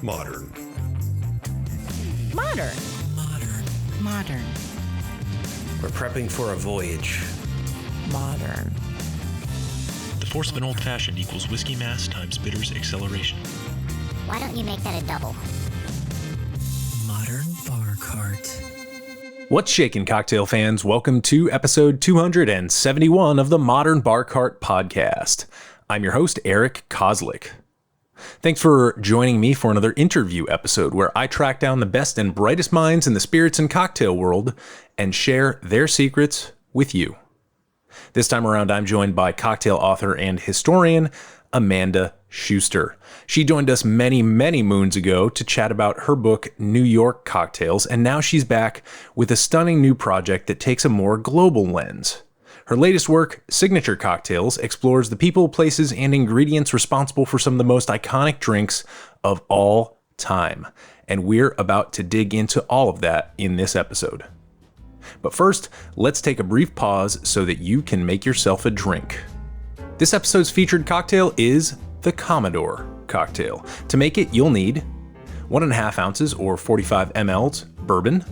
Modern. Modern. Modern. Modern. We're prepping for a voyage. Modern. The force of an old-fashioned equals whiskey mass times bitters acceleration. Why don't you make that a double? Modern bar cart. What's shaking, cocktail fans? Welcome to episode 271 of the Modern Bar Cart podcast. I'm your host, Eric Kozlik. Thanks for joining me for another interview episode where I track down the best and brightest minds in the spirits and cocktail world and share their secrets with you. This time around, I'm joined by cocktail author and historian Amanda Schuster. She joined us many moons ago to chat about her book, New York Cocktails, and now she's back with a stunning new project that takes a more global lens. Her latest work, Signature Cocktails, explores the people, places, and ingredients responsible for some of the most iconic drinks of all time. And we're about to dig into all of that in this episode. But first, let's take a brief pause so that you can make yourself a drink. This episode's featured cocktail is the Commodore cocktail. To make it, you'll need 1.5 ounces or 45 mLs bourbon,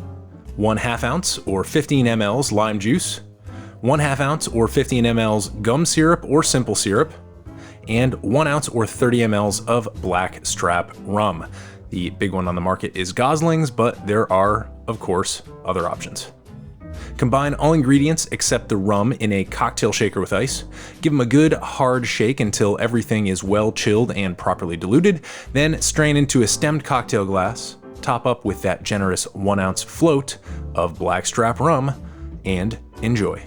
1/2 ounce or 15 mLs lime juice, 1/2 ounce or 15 mLs gum syrup or simple syrup, and 1 ounce or 30 mLs of black strap rum. The big one on the market is Gosling's, but there are, of course, other options. Combine all ingredients except the rum in a cocktail shaker with ice. Give them a good hard shake until everything is well chilled and properly diluted. Then strain into a stemmed cocktail glass. Top up with that generous 1 ounce float of blackstrap rum and enjoy.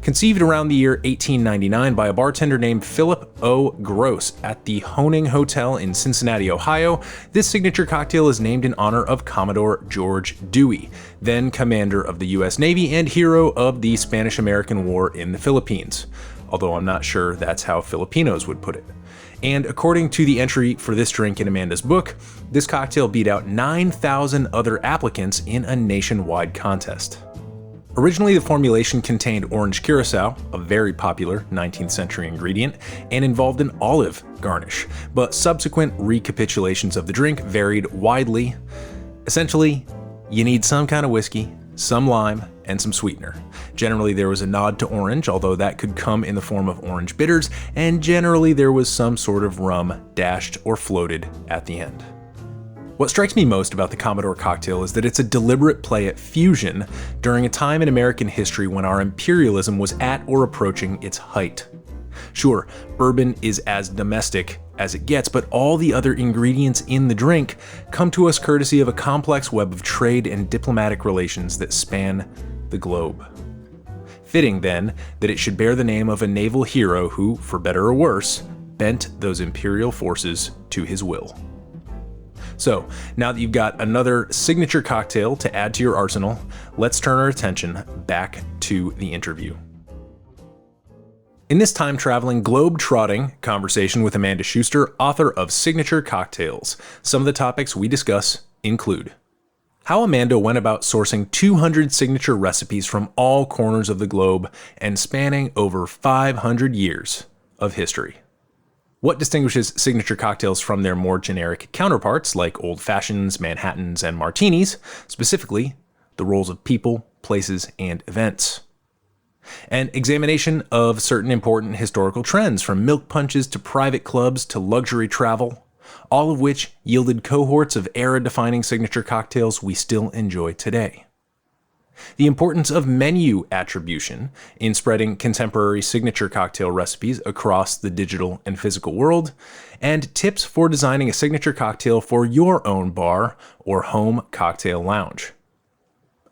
Conceived around the year 1899 by a bartender named Philip O. Gross at the Honing Hotel in Cincinnati, Ohio, this signature cocktail is named in honor of Commodore George Dewey, then commander of the U.S. Navy and hero of the Spanish-American War in the Philippines, although I'm not sure that's how Filipinos would put it. And according to the entry for this drink in Amanda's book, this cocktail beat out 9,000 other applicants in a nationwide contest. Originally, the formulation contained orange curacao, a very popular 19th century ingredient, and involved an olive garnish, but subsequent recapitulations of the drink varied widely. Essentially, you need some kind of whiskey, some lime, and some sweetener. Generally, there was a nod to orange, although that could come in the form of orange bitters, and generally there was some sort of rum dashed or floated at the end. What strikes me most about the Commodore cocktail is that it's a deliberate play at fusion during a time in American history when our imperialism was at or approaching its height. Sure, bourbon is as domestic as it gets, but all the other ingredients in the drink come to us courtesy of a complex web of trade and diplomatic relations that span the globe. Fitting, then, that it should bear the name of a naval hero who, for better or worse, bent those imperial forces to his will. So, now that you've got another signature cocktail to add to your arsenal, let's turn our attention back to the interview. In this time-traveling, globe-trotting conversation with Amanda Schuster, author of Signature Cocktails, some of the topics we discuss include how Amanda went about sourcing 200 signature recipes from all corners of the globe and spanning over 500 years of history. What distinguishes signature cocktails from their more generic counterparts like old fashions, Manhattans, and Martinis, specifically the roles of people, places, and events. An examination of certain important historical trends from milk punches to private clubs to luxury travel, all of which yielded cohorts of era-defining signature cocktails we still enjoy today. The importance of menu attribution in spreading contemporary signature cocktail recipes across the digital and physical world, and tips for designing a signature cocktail for your own bar or home cocktail lounge.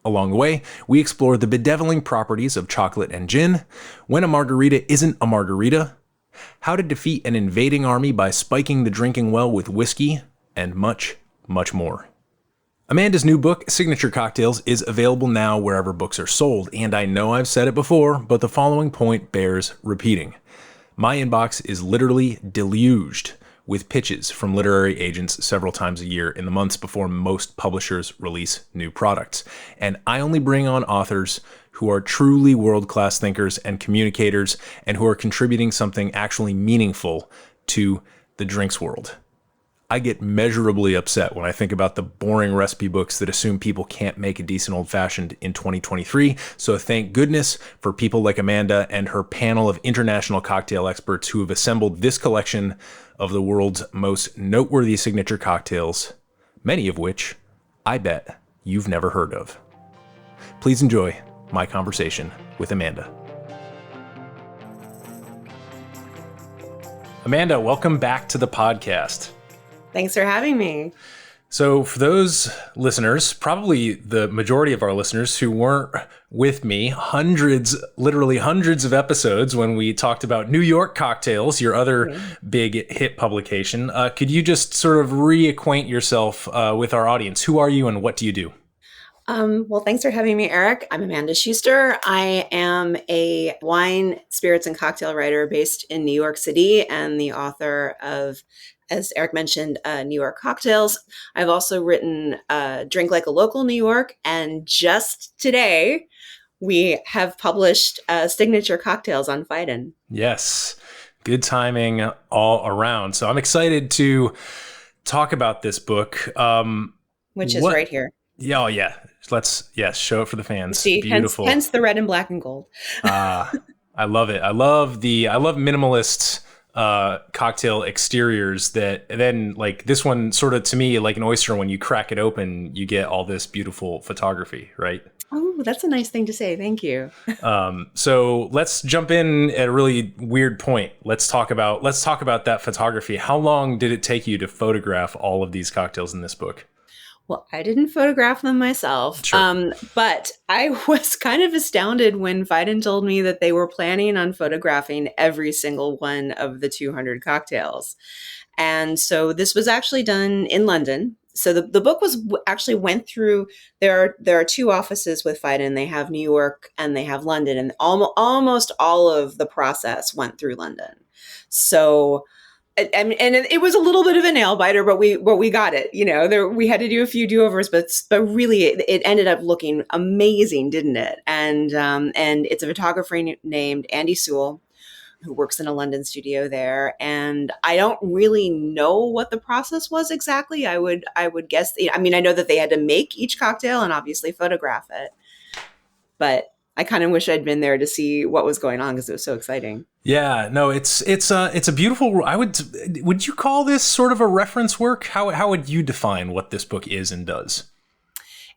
Along the way, we explore the bedeviling properties of chocolate and gin, when a margarita isn't a margarita, how to defeat an invading army by spiking the drinking well with whiskey, and much more. Amanda's new book, Signature Cocktails, is available now wherever books are sold, and I know I've said it before, but the following point bears repeating. My inbox is literally deluged with pitches from literary agents several times a year in the months before most publishers release new products, and I only bring on authors who are truly world-class thinkers and communicators, and who are contributing something actually meaningful to the drinks world. I get measurably upset when I think about the boring recipe books that assume people can't make a decent old-fashioned in 2023. So thank goodness for people like Amanda and her panel of international cocktail experts who have assembled this collection of the world's most noteworthy signature cocktails, many of which I bet you've never heard of. Please enjoy my conversation with Amanda. Amanda, welcome back to the podcast. Thanks for having me. So for those listeners, probably the majority of our listeners who weren't with me, literally hundreds of episodes when we talked about New York Cocktails, your other big hit publication, could you just sort of reacquaint yourself with our audience? Who are you and what do you do? Well, thanks for having me, Eric. I'm Amanda Schuster. I am a wine, spirits, and cocktail writer based in New York City and the author of, as Eric mentioned, New York Cocktails. I've also written Drink Like a Local New York. And just today, we have published Signature Cocktails on Phaidon. Yes, good timing all around. So I'm excited to talk about this book. Which is right here. Yeah, oh yeah. Let's show it for the fans. See, beautiful. Hence the red and black and gold. I love it. I love minimalist cocktail exteriors that then, like, this one sort of, to me, like an oyster, when you crack it open, you get all this beautiful photography, right? Oh, that's a nice thing to say. Thank you. So let's jump in at a really weird point. Let's talk about that photography. How long did it take you to photograph all of these cocktails in this book? Well, I didn't photograph them myself, Sure. But I was kind of astounded when Phaidon told me that they were planning on photographing every single one of the 200 cocktails. And so this was actually done in London. So the book actually went through, there are two offices with Phaidon. They have New York and they have London, and almost all of the process went through London. So and it was a little bit of a nail biter, but we got it. You know, we had to do a few do-overs, but really it ended up looking amazing, didn't it? And it's a photographer named Andy Sewell, who works in a London studio there. And I don't really know what the process was exactly. I would guess. I mean, I know that they had to make each cocktail and obviously photograph it, but I kind of wish I'd been there to see what was going on because it was so exciting. Yeah, no, it's a beautiful. Would you call this sort of a reference work? How would you define what this book is and does?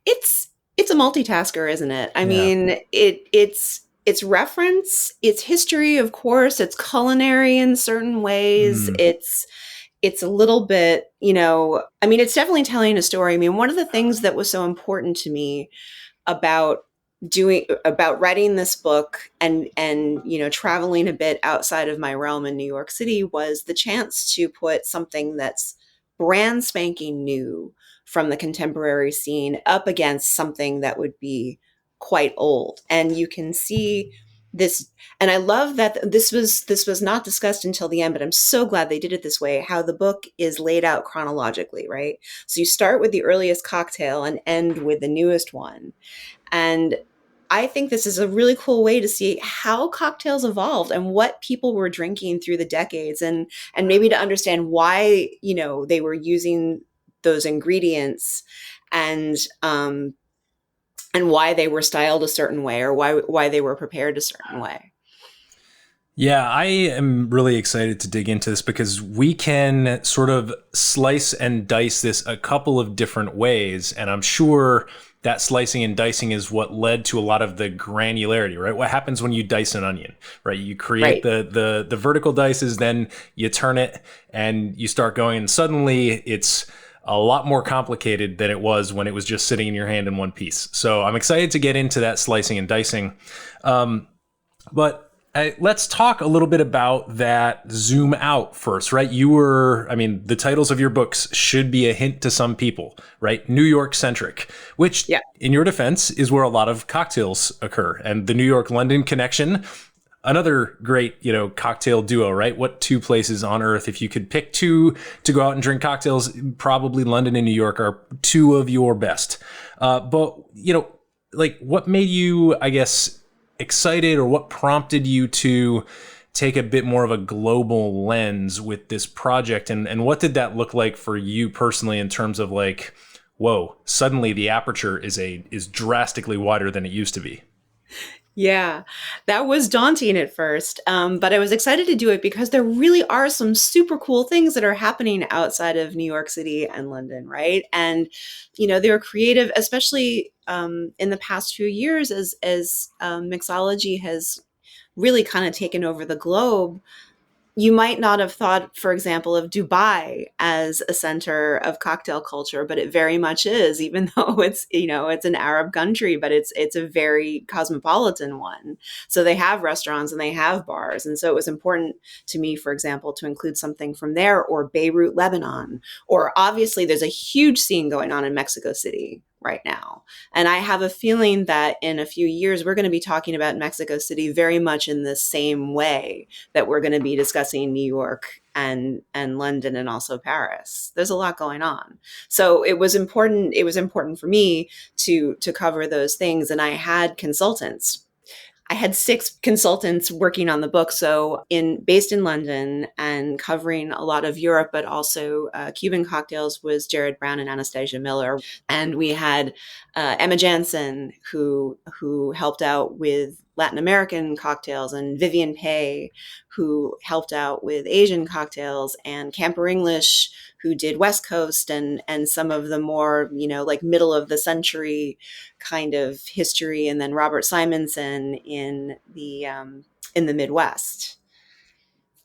It's a multitasker, isn't it? I mean, it's reference, it's history, of course, it's culinary in certain ways. It's a little bit, I mean, it's definitely telling a story. I mean, one of the things that was so important to me about writing this book and traveling a bit outside of my realm in New York City was the chance to put something that's brand spanking new from the contemporary scene up against something that would be quite old. And you can see this, and I love that this was not discussed until the end, but I'm so glad they did it this way, how the book is laid out chronologically, right? So you start with the earliest cocktail and end with the newest one. And I think this is a really cool way to see how cocktails evolved and what people were drinking through the decades, and maybe to understand why, they were using those ingredients and why they were styled a certain way or why they were prepared a certain way. Yeah, I am really excited to dig into this because we can sort of slice and dice this a couple of different ways, and I'm sure that slicing and dicing is what led to a lot of the granularity, right? What happens when you dice an onion, right? You create the vertical dices, then you turn it and you start going, and suddenly it's a lot more complicated than it was when it was just sitting in your hand in one piece. So I'm excited to get into that slicing and dicing. But let's talk a little bit about that zoom out first, right? The titles of your books should be a hint to some people, right? New York centric, which in your defense is where a lot of cocktails occur. And the New York-London connection, another great, cocktail duo, right? What two places on earth, if you could pick two to go out and drink cocktails, probably London and New York are two of your best. But what made you, I guess, excited, or what prompted you to take a bit more of a global lens with this project, and what did that look like for you personally in terms of like, whoa, suddenly the aperture is drastically wider than it used to be? Yeah, that was daunting at first, but I was excited to do it because there really are some super cool things that are happening outside of New York City and London, right? And they're creative, especially in the past few years as mixology has really kind of taken over the globe. You might not have thought, for example, of Dubai as a center of cocktail culture, but it very much is, even though it's an Arab country, but it's a very cosmopolitan one. So they have restaurants and they have bars. And so it was important to me, for example, to include something from there, or Beirut, Lebanon, or obviously there's a huge scene going on in Mexico City right now. And I have a feeling that in a few years, we're going to be talking about Mexico City very much in the same way that we're going to be discussing New York and London and also Paris. There's a lot going on. So it was important for me to cover those things. And I had consultants. I had 6 consultants working on the book. So based in London and covering a lot of Europe, but also Cuban cocktails, was Jared Brown and Anastasia Miller. And we had Emma Jansen, who helped out with Latin American cocktails, and Vivian Pei, who helped out with Asian cocktails, and Camper English, who did West Coast and some of the more, like middle of the century kind of history, and then Robert Simonson in the Midwest.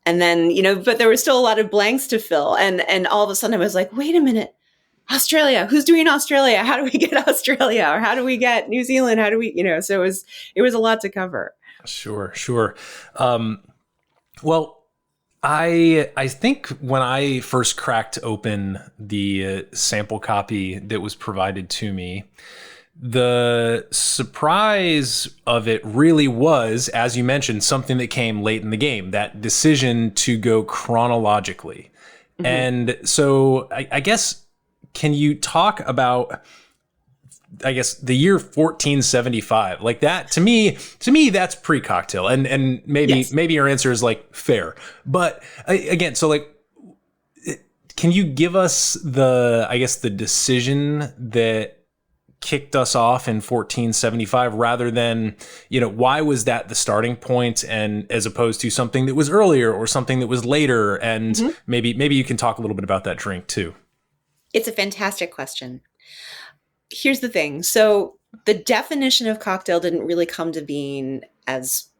And then, but there was still a lot of blanks to fill. And all of a sudden I was like, wait a minute, Australia, who's doing Australia? How do we get Australia? Or how do we get New Zealand? How do we, so it was a lot to cover. Sure. Well, I think when I first cracked open the sample copy that was provided to me, the surprise of it really was, as you mentioned, something that came late in the game, that decision to go chronologically. Mm-hmm. And so I guess, can you talk about, I guess, the year 1475? Like that, to me, that's pre-cocktail. And maybe your answer is like fair. But again, so like, can you give us the decision that kicked us off in 1475, rather than, why was that the starting point, and as opposed to something that was earlier or something that was later? And mm-hmm. maybe you can talk a little bit about that drink too. It's a fantastic question. Here's the thing. So the definition of cocktail didn't really come to being, as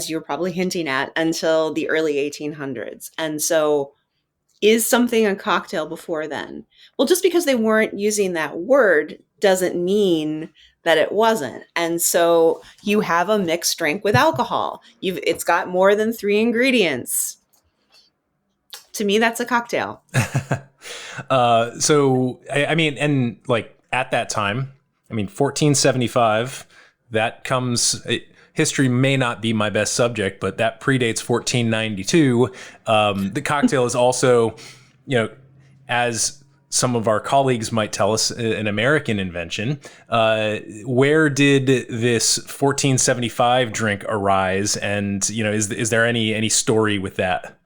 you're probably hinting at, until the early 1800s. And so is something a cocktail before then? Well, just because they weren't using that word doesn't mean that it wasn't. And so you have a mixed drink with alcohol. It's got more than 3 ingredients. To me, that's a cocktail. So, I mean, and like at that time, 1475, that comes, history may not be my best subject, but that predates 1492. The cocktail is also, as some of our colleagues might tell us, an American invention. Where did this 1475 drink arise? And, is there any story with that?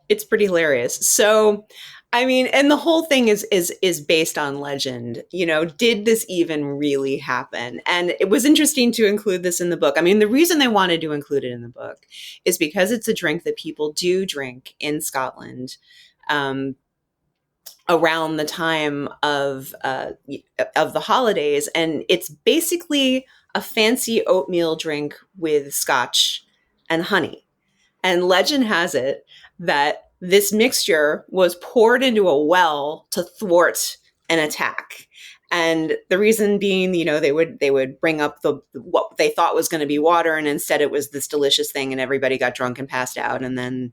It's pretty hilarious. So, and the whole thing is based on legend. Did this even really happen? And it was interesting to include this in the book. The reason they wanted to include it in the book is because it's a drink that people do drink in Scotland around the time of the holidays, and it's basically a fancy oatmeal drink with scotch and honey. And legend has it that this mixture was poured into a well to thwart an attack. And the reason being, they would bring up what they thought was going to be water, and instead it was this delicious thing, and everybody got drunk and passed out, and then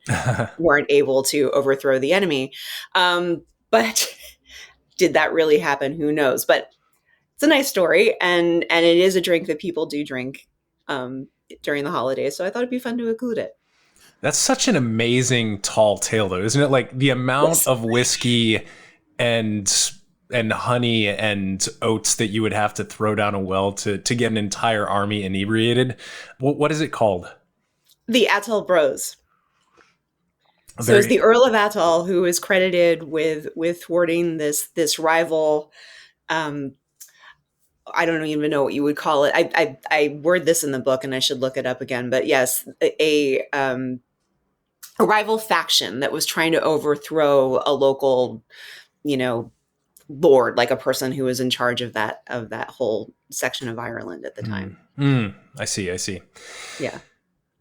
weren't able to overthrow the enemy. But did that really happen? Who knows? But it's a nice story, and it is a drink that people do drink during the holidays. So I thought it'd be fun to include it. That's such an amazing tall tale, though, isn't it? Like the amount of whiskey and honey and oats that you would have to throw down a well to get an entire army inebriated. What is it called? The Atoll Bros. So it's Very the Earl of Atoll who is credited with thwarting this rival. Um, I don't even know what you would call it. I word this in the book, and I should look it up again. But yes, a rival faction that was trying to overthrow a local, you know, lord, like a person who was in charge of that whole section of Ireland at the time. I see. Yeah.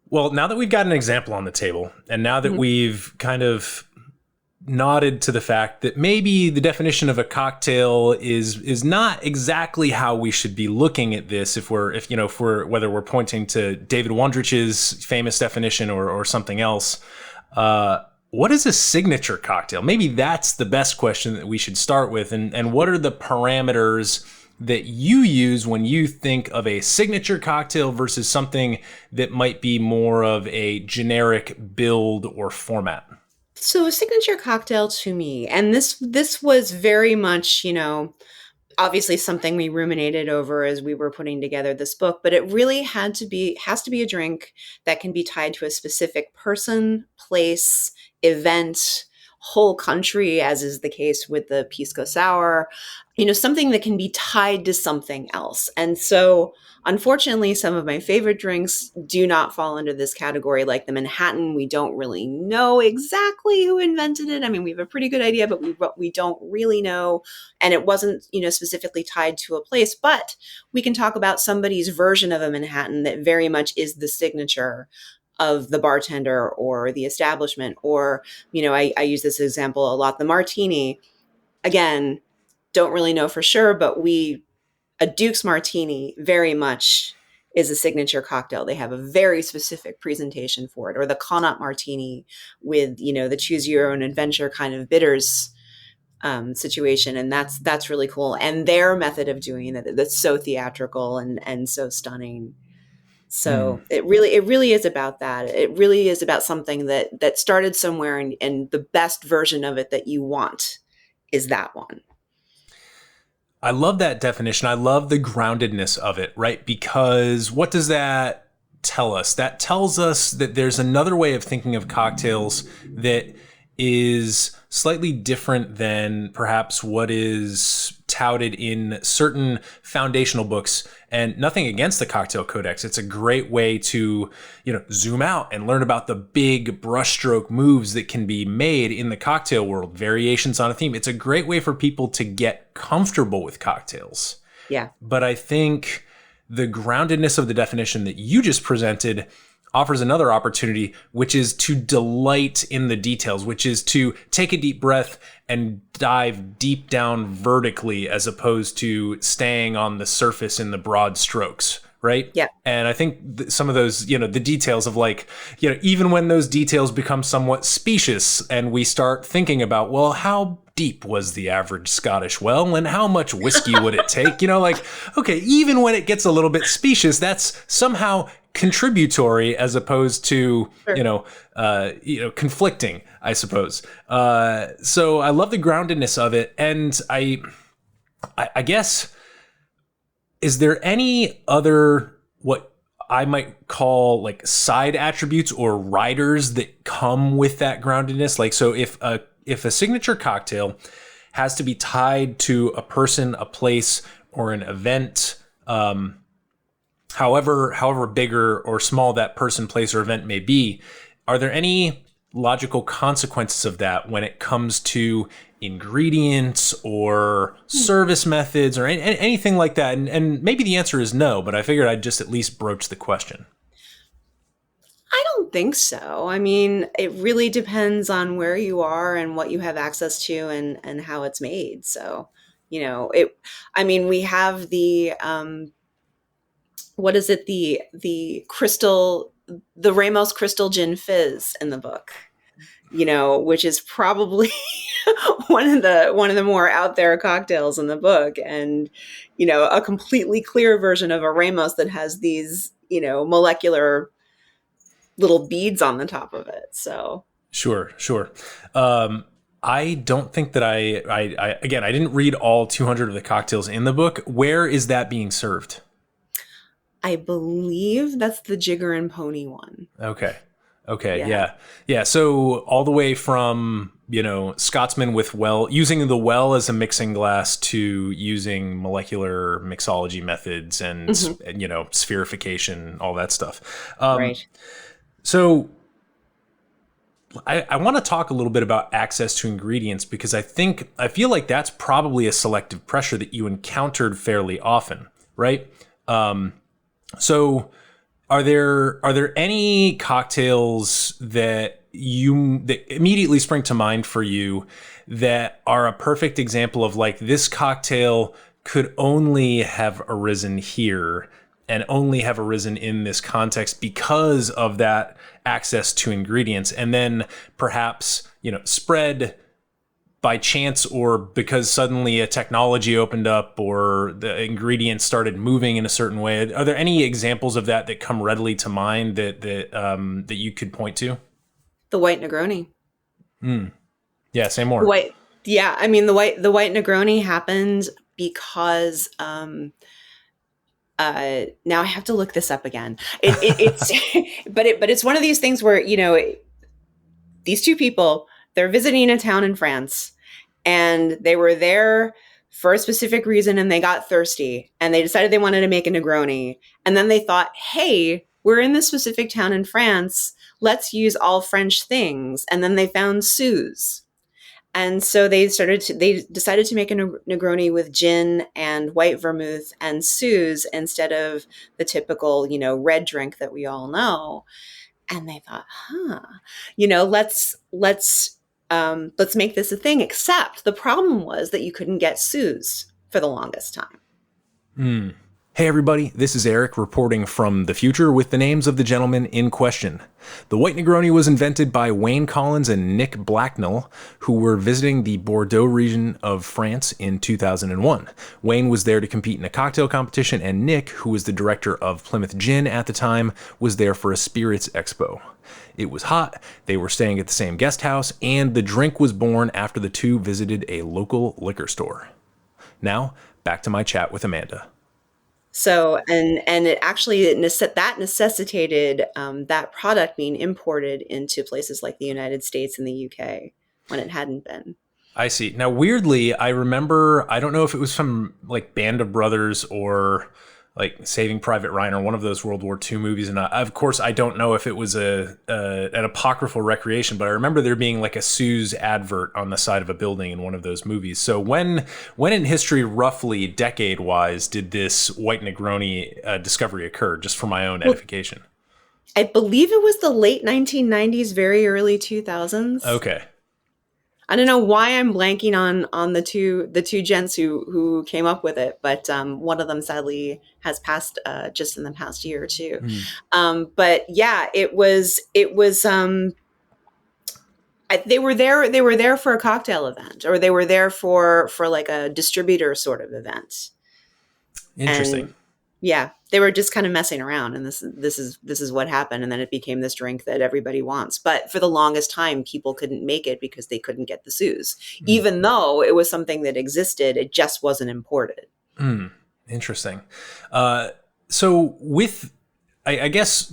Well, now that we've got an example on the table, and now that we've kind of nodded to the fact that maybe the definition of a cocktail is not exactly how we should be looking at this, if we're whether we're pointing to David Wondrich's famous definition or something else. What is a signature cocktail? Maybe that's the best question that we should start with. And what are the parameters that you use when you think of a signature cocktail versus something that might be more of a generic build or format? So a signature cocktail to me, and this was very much, obviously something we ruminated over as we were putting together this book, but it really has to be a drink that can be tied to a specific person, place, event, whole country, as is the case with the Pisco Sour, something that can be tied to something else. And so unfortunately, some of my favorite drinks do not fall into this category, like the Manhattan. We don't really know exactly who invented it. I mean, we have a pretty good idea, but we don't really know. And it wasn't, specifically tied to a place, but we can talk about somebody's version of a Manhattan that very much is the signature of the bartender or the establishment. Or, I use this example a lot, the Martini. Again, don't really know for sure, but a Duke's Martini very much is a signature cocktail. They have a very specific presentation for it. Or the Connaught Martini with, the choose your own adventure kind of bitters situation. And that's really cool. And their method of doing it, that's so theatrical and so stunning. So it really is about that. It really is about something that started somewhere, and the best version of it that you want is that one. I love that definition. I love the groundedness of it, right? Because what does that tell us? That tells us that there's another way of thinking of cocktails that is slightly different than perhaps what is touted in certain foundational books. And nothing against the Cocktail Codex. It's a great way to, zoom out and learn about the big brushstroke moves that can be made in the cocktail world, variations on a theme. It's a great way for people to get comfortable with cocktails. Yeah. But I think the groundedness of the definition that you just presented offers another opportunity, which is to delight in the details, which is to take a deep breath and dive deep down vertically as opposed to staying on the surface in the broad strokes, right? Yeah. And I think some of those, the details of even when those details become somewhat specious and we start thinking about, well, how deep was the average Scottish well and how much whiskey would it take? Okay, even when it gets a little bit specious, that's somehow contributory as opposed to, sure. Conflicting, I suppose. So I love the groundedness of it. And I guess, is there any other, what I might call side attributes or riders that come with that groundedness? So if a signature cocktail has to be tied to a person, a place, or an event, however big or small that person, place, or event may be, are there any logical consequences of that when it comes to ingredients or service methods or anything like that? And maybe the answer is no, but I figured I'd just at least broach the question. I don't think so. I mean, it really depends on where you are and what you have access to and how it's made. So, we have the, what is it? The Ramos Crystal Gin Fizz in the book, which is probably one of the more out there cocktails in the book. And, a completely clear version of a Ramos that has these, molecular little beads on the top of it. So Sure. I don't think that I didn't read all 200 of the cocktails in the book. Where is that being served? I believe that's the Jigger and Pony one. Okay. Yeah. Yeah. So all the way from, Scotsman with using the well as a mixing glass to using molecular mixology methods and, spherification, all that stuff. Right. So I want to talk a little bit about access to ingredients, because I feel like that's probably a selective pressure that you encountered fairly often, right? So are there any cocktails that immediately spring to mind for you that are a perfect example of like, this cocktail could only have arisen here and only have arisen in this context because of that access to ingredients, and then perhaps, spread by chance or because suddenly a technology opened up or the ingredients started moving in a certain way? Are there any examples of that come readily to mind that you could point to? The white Negroni. Yeah, say more. I mean, the white Negroni happened because now I have to look this up again. It's but it's one of these things where, these two people, they're visiting a town in France, and they were there for a specific reason, and they got thirsty, and they decided they wanted to make a Negroni. And then they thought, hey, we're in this specific town in France. Let's use all French things. And then they found Suze. And so they decided to make a Negroni with gin and white vermouth and Suze instead of the typical, red drink that we all know. And they thought, let's make this a thing. Except the problem was that you couldn't get Suze for the longest time. Hey everybody, this is Eric reporting from the future with the names of the gentlemen in question. The white Negroni was invented by Wayne Collins and Nick Blacknell, who were visiting the Bordeaux region of France in 2001. Wayne was there to compete in a cocktail competition, and Nick, who was the director of Plymouth Gin at the time, was there for a spirits expo. It was hot, they were staying at the same guest house, and the drink was born after the two visited a local liquor store. Now, back to my chat with Amanda. So, and it actually that necessitated that product being imported into places like the United States and the UK when it hadn't been. I see. Now, weirdly, I remember, I don't know if it was from like Band of Brothers or like Saving Private Ryan or one of those World War II movies. And of course, I don't know if it was an apocryphal recreation, but I remember there being like a Suze advert on the side of a building in one of those movies. So when in history, roughly decade-wise, did this white Negroni discovery occur, just for my own edification? I believe it was the late 1990s, very early 2000s. Okay. I don't know why I'm blanking on the two gents who came up with it, but one of them sadly has passed just in the past year or two. But yeah, it was they were there for a cocktail event, or they were there for like a distributor sort of event. Interesting. And yeah, they were just kind of messing around, and this is what happened, and then it became this drink that everybody wants. But for the longest time, people couldn't make it because they couldn't get the Suze, even though it was something that existed. It just wasn't imported. Interesting. So with, I guess,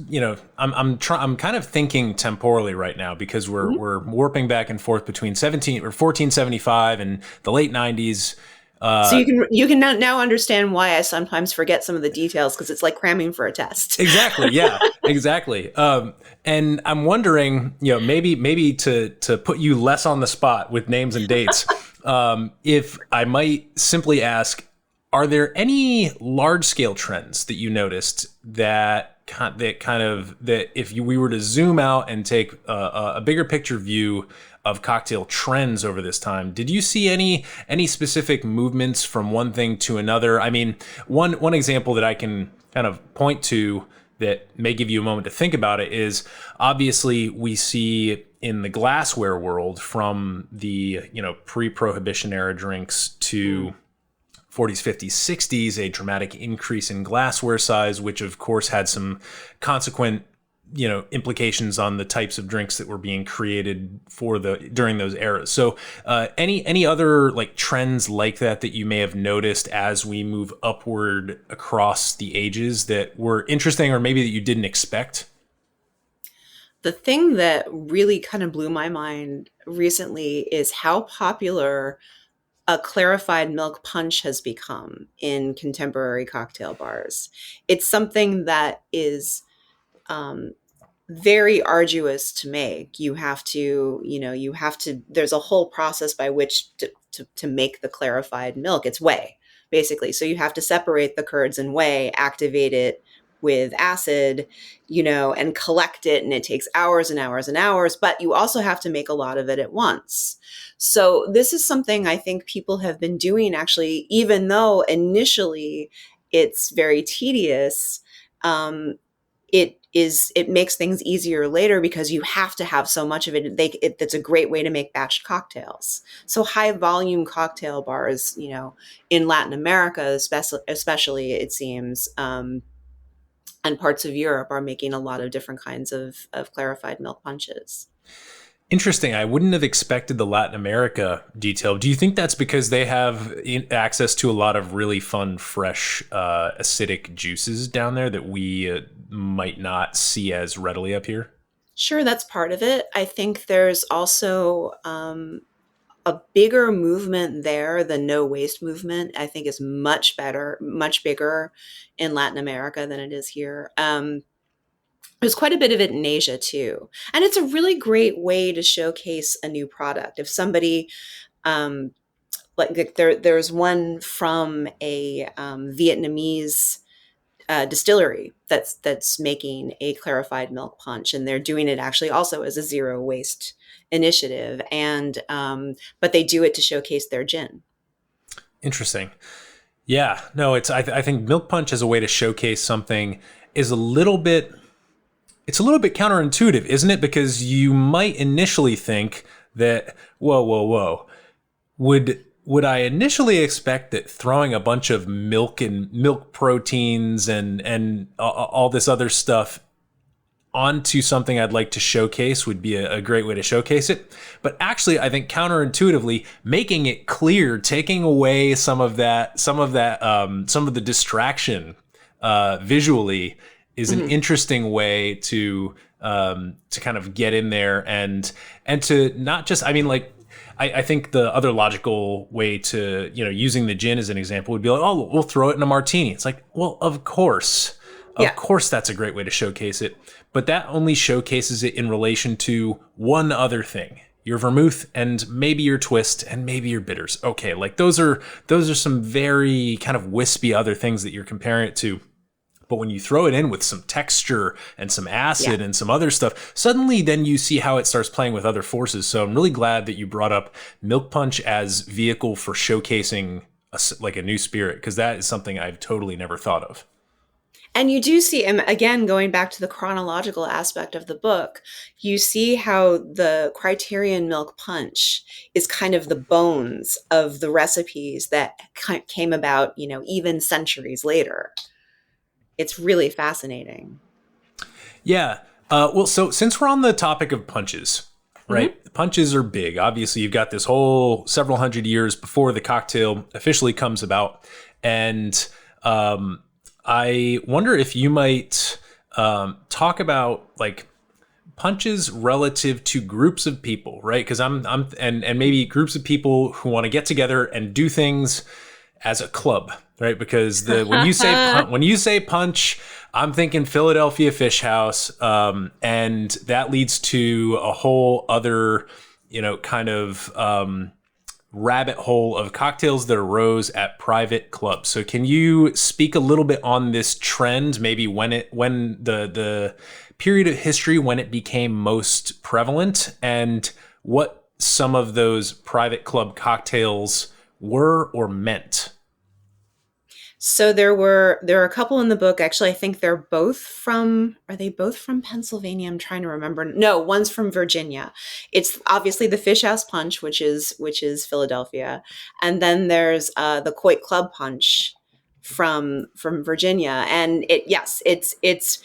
I'm kind of thinking temporally right now, because we're warping back and forth between 1475 and the late 90s. So you can now understand why I sometimes forget some of the details, because it's like cramming for a test. Exactly. Yeah, exactly. And I'm wondering, maybe to put you less on the spot with names and dates, if I might simply ask, are there any large scale trends that you noticed that if we were to zoom out and take a bigger picture view of cocktail trends over this time, did you see any specific movements from one thing to another? I mean, one example that I can kind of point to that may give you a moment to think about it is, obviously we see in the glassware world, from the pre-prohibition era drinks to 40s, 50s, 60s, a dramatic increase in glassware size, which of course had some consequent implications on the types of drinks that were being created during those eras. So any other like trends like that you may have noticed as we move upward across the ages that were interesting or maybe that you didn't expect? The thing that really kind of blew my mind recently is how popular a clarified milk punch has become in contemporary cocktail bars. It's something that is um, very arduous to make. There's a whole process by which to make the clarified milk. It's whey, basically. So you have to separate the curds and whey, activate it with acid, and collect it. And it takes hours and hours and hours, but you also have to make a lot of it at once. So this is something I think people have been doing actually, even though initially it's very tedious. It makes things easier later because you have to have so much of it. It's a great way to make batch cocktails. So high volume cocktail bars, in Latin America, especially it seems, and parts of Europe are making a lot of different kinds of clarified milk punches. Interesting. I wouldn't have expected the Latin America detail. Do you think that's because they have access to a lot of really fun, fresh, acidic juices down there that we might not see as readily up here? Sure, that's part of it. I think there's also a bigger movement there. The no waste movement, I think, is much bigger in Latin America than it is here. There's quite a bit of it in Asia too. And it's a really great way to showcase a new product. If somebody, there's one from a Vietnamese distillery that's making a clarified milk punch, and they're doing it actually also as a zero waste initiative. And but they do it to showcase their gin. Interesting. Yeah, no, I think milk punch as a way to showcase something is a little bit counterintuitive, isn't it? Because you might initially think that, whoa, would I initially expect that throwing a bunch of milk and milk proteins and all this other stuff onto something I'd like to showcase would be a great way to showcase it? But actually, I think counterintuitively, making it clear, taking away some of the distraction visually is an interesting way to kind of get in there and to not just, I think the other logical way to, using the gin as an example would be like, oh, we'll throw it in a martini. It's like, well, of course that's a great way to showcase it, but that only showcases it in relation to one other thing. Your vermouth and maybe your twist and maybe your bitters. Okay, like those are some very kind of wispy other things that you're comparing it to. But when you throw it in with some texture and some acid and some other stuff, suddenly then you see how it starts playing with other forces. So I'm really glad that you brought up milk punch as vehicle for showcasing a new spirit, because that is something I've totally never thought of. And you do see, and again, going back to the chronological aspect of the book, you see how the Criterion milk punch is kind of the bones of the recipes that came about, even centuries later. It's really fascinating. Yeah. Well, so since we're on the topic of punches, right? Mm-hmm. Punches are big. Obviously, you've got this whole several hundred years before the cocktail officially comes about. And I wonder if you might talk about like punches relative to groups of people, right? Because and maybe groups of people who want to get together and do things as a club, right? Because when you say punch, I'm thinking Philadelphia Fish House, and that leads to a whole other, kind of rabbit hole of cocktails that arose at private clubs. So can you speak a little bit on this trend, maybe when the period of history when it became most prevalent, and what some of those private club cocktails were or meant? So there are a couple in the book. Actually, I think are they both from Pennsylvania? I'm trying to remember. No, one's from Virginia. It's obviously the Fish House Punch, which is Philadelphia. And then there's the Coit Club Punch from Virginia. And it's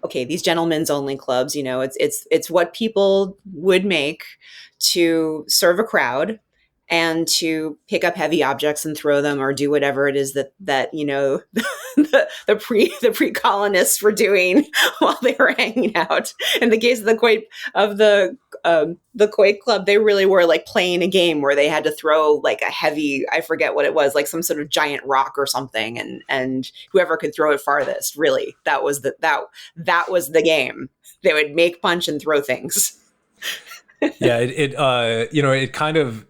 okay, these gentlemen's only clubs, it's what people would make to serve a crowd and to pick up heavy objects and throw them, or do whatever it is that the pre-colonists were doing while they were hanging out. In the case of the Quake Club, they really were like playing a game where they had to throw like a heavy, I forget what it was, like some sort of giant rock or something, and whoever could throw it farthest, really, that was the game. They would make, punch, and throw things. Yeah, it kind of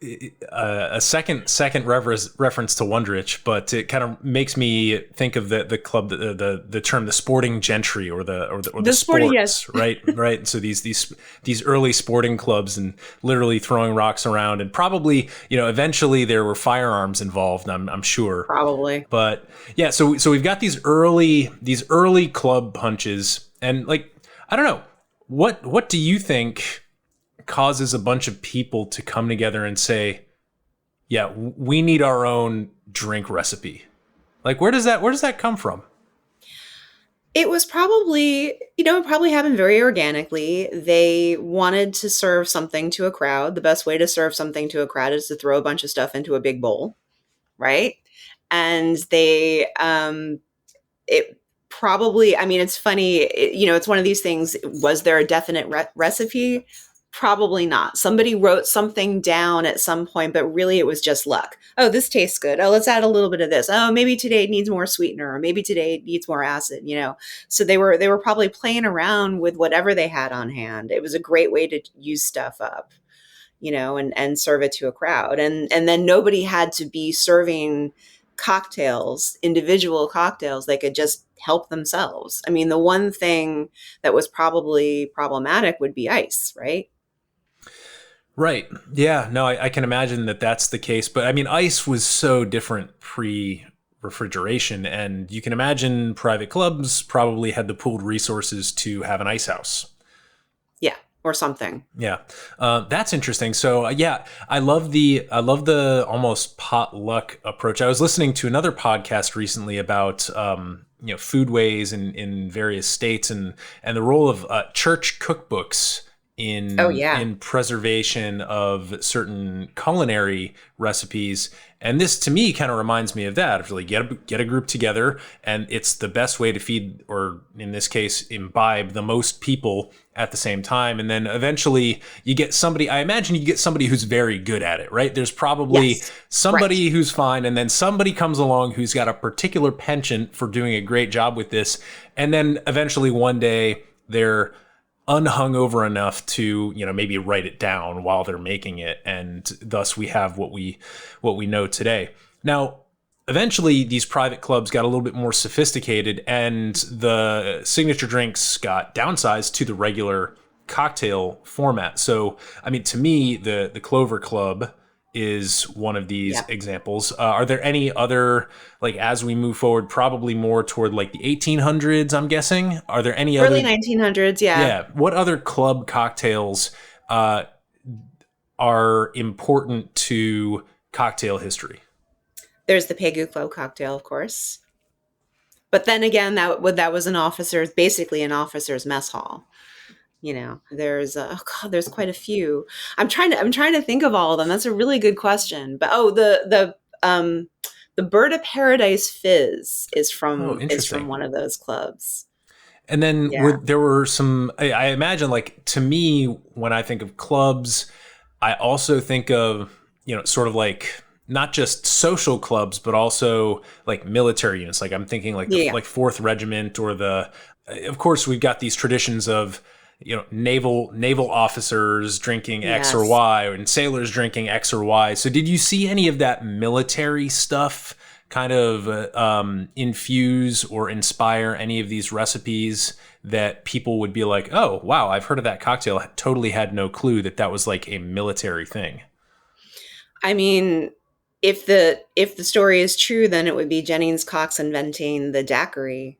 a second reference to Wondrich, but it kind of makes me think of the club, the term, the sporting gentry, or the sports, yes. right. So these early sporting clubs, and literally throwing rocks around, and probably eventually there were firearms involved. I'm sure, probably, but yeah. So we've got these early club punches, and like, I don't know, what do you think causes a bunch of people to come together and say, yeah, we need our own drink recipe? Like, where does that come from? It was probably, it probably happened very organically. They wanted to serve something to a crowd. The best way to serve something to a crowd is to throw a bunch of stuff into a big bowl, right? And they, it probably, I mean, it's funny, it's one of these things. Was there a definite recipe? Probably not. Somebody wrote something down at some point, but really it was just luck. Oh, this tastes good. Oh, let's add a little bit of this. Oh, maybe today it needs more sweetener, or maybe today it needs more acid, So they were probably playing around with whatever they had on hand. It was a great way to use stuff up, and serve it to a crowd. And then nobody had to be serving cocktails, individual cocktails. They could just help themselves. I mean, the one thing that was probably problematic would be ice, right? Right. Yeah. No, I can imagine that that's the case. But I mean, ice was so different pre-refrigeration. And you can imagine private clubs probably had the pooled resources to have an ice house. Yeah. Or something. Yeah. That's interesting. So yeah, I love the almost potluck approach. I was listening to another podcast recently about, foodways in various states, and the role of church cookbooks in preservation of certain culinary recipes. And this, to me, kind of reminds me of that. If really get a group together, and it's the best way to feed, or in this case, imbibe the most people at the same time. And then eventually you get somebody, I imagine you get somebody who's very good at it, right? There's probably somebody who's fine, and then somebody comes along who's got a particular penchant for doing a great job with this. And then eventually one day they're unhungover enough to maybe write it down while they're making it, and thus we have what we know today. Now, eventually these private clubs got a little bit more sophisticated, and the signature drinks got downsized to the regular cocktail format. So I mean, to me, the Clover Club is one of these examples. Are there any other, like, as we move forward, probably more toward like the 1800s, I'm guessing? Are there any early 1900s? Yeah. What other club cocktails are important to cocktail history? There's the Pegu Club cocktail, of course. But then again, that was basically an officer's mess hall. There's quite a few. I'm trying to think of all of them. That's a really good question. But the Bird of Paradise Fizz is from one of those clubs. And then there were some, I imagine, like, to me, when I think of clubs, I also think of, sort of like not just social clubs, but also like military units. Like I'm thinking like the 4th Regiment, or of course we've got these traditions of, naval officers drinking X or Y, and sailors drinking X or Y. So did you see any of that military stuff kind of infuse or inspire any of these recipes that people would be like, oh, wow, I've heard of that cocktail. I totally had no clue that was like a military thing? I mean, if the story is true, then it would be Jennings Cox inventing the daiquiri.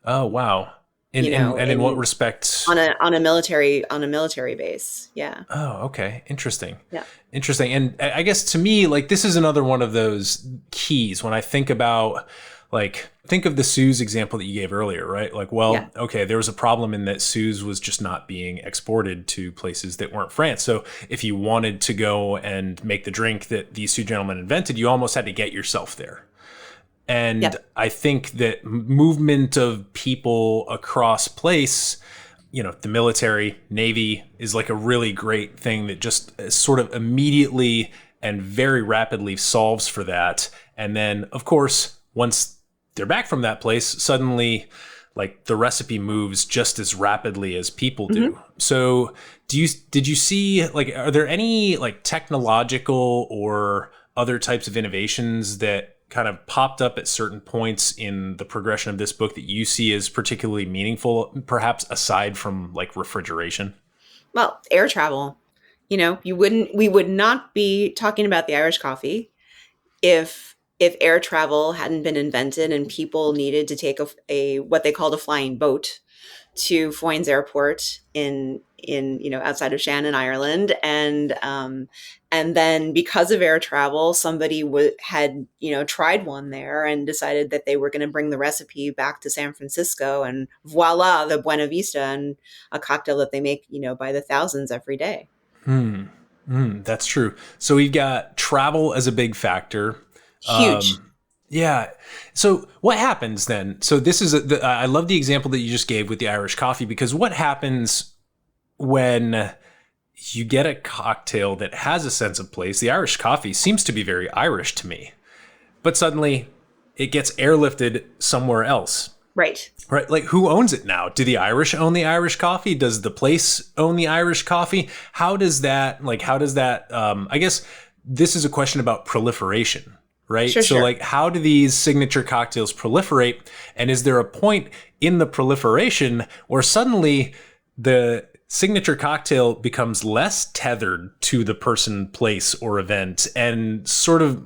Oh, wow. In what respect? On a military base. Yeah. Oh, okay. Interesting. Yeah. Interesting. And I guess to me, like, this is another one of those keys when I think about like, think of the Suze example that you gave earlier, right? Like, Yeah. well, okay, there was a problem in that Suze was just not being exported to places that weren't France. So if you wanted to go and make the drink that these two gentlemen invented, you almost had to get yourself there. And Yeah. I think that movement of people across place, you know, the military, Navy is like a really great thing that just sort of immediately and very rapidly solves for that. And then, of course, once they're back from that place, suddenly like the recipe moves just as rapidly as people do. So did you see, like, are there any like technological or other types of innovations that kind of popped up at certain points in the progression of this book that you see as particularly meaningful, perhaps aside from like refrigeration? Well, air travel. We would not be talking about the Irish coffee if air travel hadn't been invented and people needed to take a what they called a flying boat to Foynes Airport in outside of Shannon, Ireland, and then because of air travel, somebody had tried one there and decided that they were going to bring the recipe back to San Francisco, and voila, the Buena Vista, and a cocktail that they make by the thousands every day. That's true. So we've got travel as a big factor. Huge. Yeah. So what happens then? So this is I love the example that you just gave with the Irish coffee, because what happens when you get a cocktail that has a sense of place? The Irish coffee seems to be very Irish to me, but suddenly it gets airlifted somewhere else. Right. Right. Like, who owns it now? Do the Irish own the Irish coffee? Does the place own the Irish coffee? How does that, I guess this is a question about proliferation, right? Sure, so sure. like, how do these signature cocktails proliferate? And is there a point in the proliferation where suddenly the signature cocktail becomes less tethered to the person, place, or event, and sort of,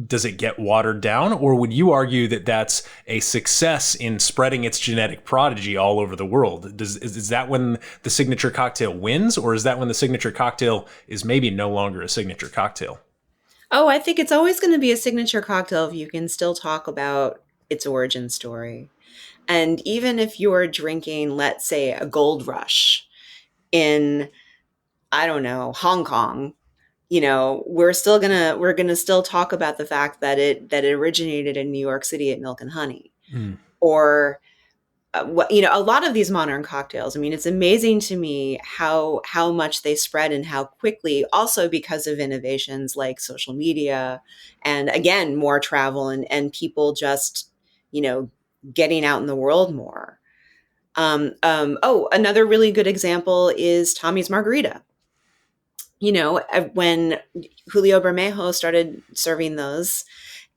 does it get watered down? Or would you argue that that's a success in spreading its genetic prodigy all over the world? Is that when the signature cocktail wins, or is that when the signature cocktail is maybe no longer a signature cocktail? Oh, I think it's always going to be a signature cocktail if you can still talk about its origin story. And even if you're drinking, let's say, a Gold Rush in, I don't know, Hong Kong, we're gonna still talk about the fact that it originated in New York City at Milk and Honey, or a lot of these modern cocktails. I mean, it's amazing to me how much they spread and how quickly, also because of innovations like social media, and again, more travel and people just getting out in the world more. Another really good example is Tommy's Margarita. When Julio Bermejo started serving those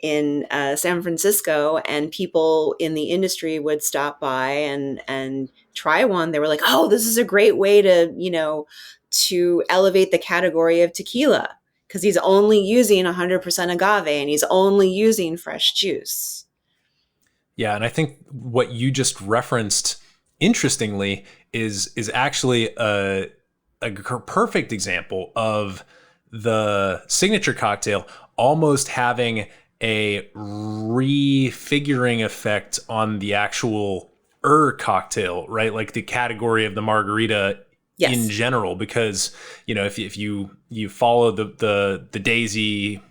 in San Francisco, and people in the industry would stop by and try one, they were like, "Oh, this is a great way to elevate the category of tequila, because he's only using 100% agave and he's only using fresh juice." Yeah, and I think what you just referenced, interestingly, is actually a perfect example of the signature cocktail almost having a refiguring effect on the actual cocktail, right? Like the category of the margarita. Yes. In general, because if you follow the Daisy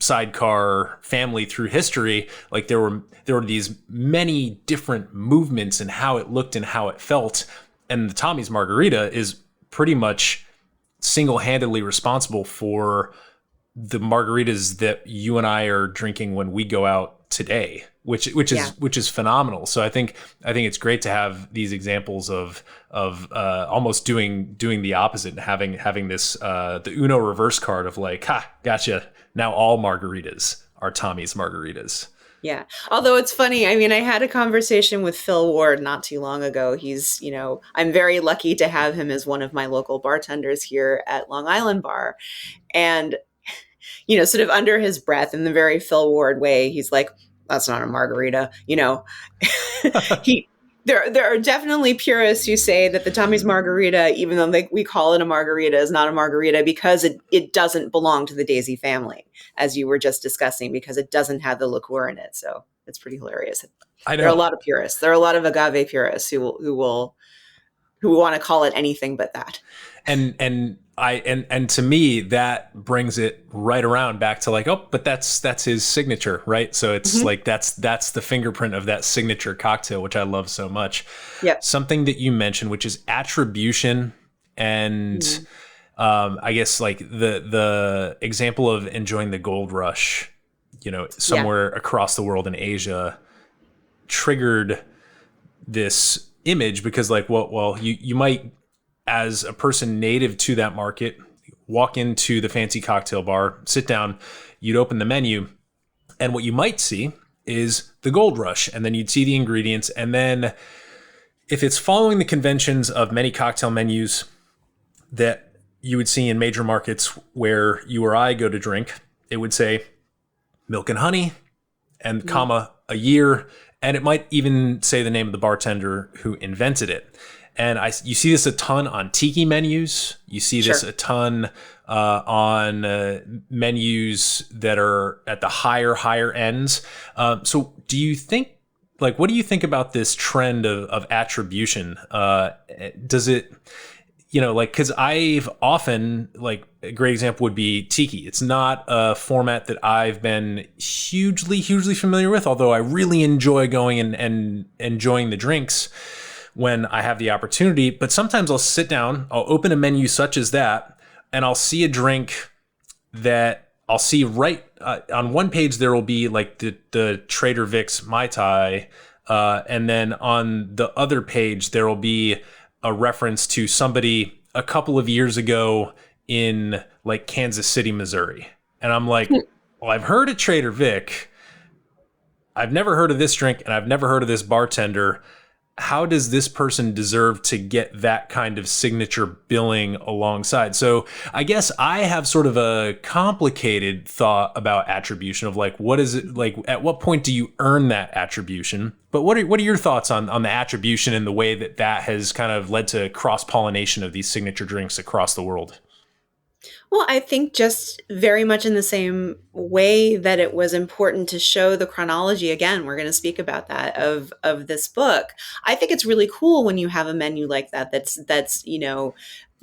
sidecar family through history, like there were these many different movements in how it looked and how it felt, and the Tommy's Margarita is pretty much single-handedly responsible for the margaritas that you and I are drinking when we go out today, which is phenomenal. So I think it's great to have these examples of almost doing the opposite and having this the Uno reverse card of like, ha, gotcha. Now all margaritas are Tommy's Margaritas. Yeah. Although it's funny, I mean, I had a conversation with Phil Ward not too long ago. He's, I'm very lucky to have him as one of my local bartenders here at Long Island Bar. And, sort of under his breath, in the very Phil Ward way, he's like, "That's not a margarita." There are definitely purists who say that the Tommy's Margarita, even though we call it a margarita, is not a margarita because it doesn't belong to the Daisy family, as you were just discussing, because it doesn't have the liqueur in it. So It's pretty hilarious. I There are a know. lot of purists. There are a lot of agave purists who want to call it anything but that. And to me that brings it right around back to like, oh, but that's his signature, right? So it's like that's the fingerprint of that signature cocktail, which I love so much. Yep. Something that you mentioned, which is attribution, and I guess like the example of enjoying the gold rush, somewhere across the world in Asia, triggered this image because like, well, you might, as a person native to that market, walk into the fancy cocktail bar, sit down, you'd open the menu, and what you might see is the gold rush, and then you'd see the ingredients, and then if it's following the conventions of many cocktail menus that you would see in major markets where you or I go to drink, it would say milk and honey and comma a year, and it might even say the name of the bartender who invented it. And you see this a ton on tiki menus. You see this a ton on menus that are at the higher ends. So do you think, like, what do you think about this trend of attribution? Does it, because I've often, like, a great example would be tiki. It's not a format that I've been hugely familiar with, although I really enjoy going and enjoying the drinks when I have the opportunity. But sometimes I'll sit down, I'll open a menu such as that, and I'll see a drink that I'll see right on one page. There will be like the Trader Vic's Mai Tai, and then on the other page there will be a reference to somebody a couple of years ago in like Kansas City, Missouri. And I'm like, well, I've heard of Trader Vic. I've never heard of this drink, and I've never heard of this bartender. How does this person deserve to get that kind of signature billing alongside? So I guess I have sort of a complicated thought about attribution of like, what is it like? At what point do you earn that attribution? But what are your thoughts on the attribution and the way that has kind of led to cross-pollination of these signature drinks across the world? Well, I think just very much in the same way that it was important to show the chronology, again, we're going to speak about that, of this book. I think it's really cool when you have a menu like that that's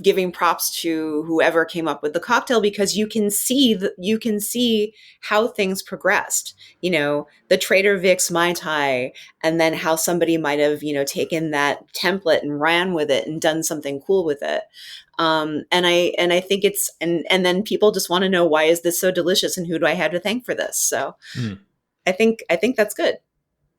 giving props to whoever came up with the cocktail, because you can see how things progressed. The Trader Vic's Mai Tai, and then how somebody might have taken that template and ran with it and done something cool with it. And I think it's, and then people just want to know, why is this so delicious and who do I have to thank for this? So I think that's good.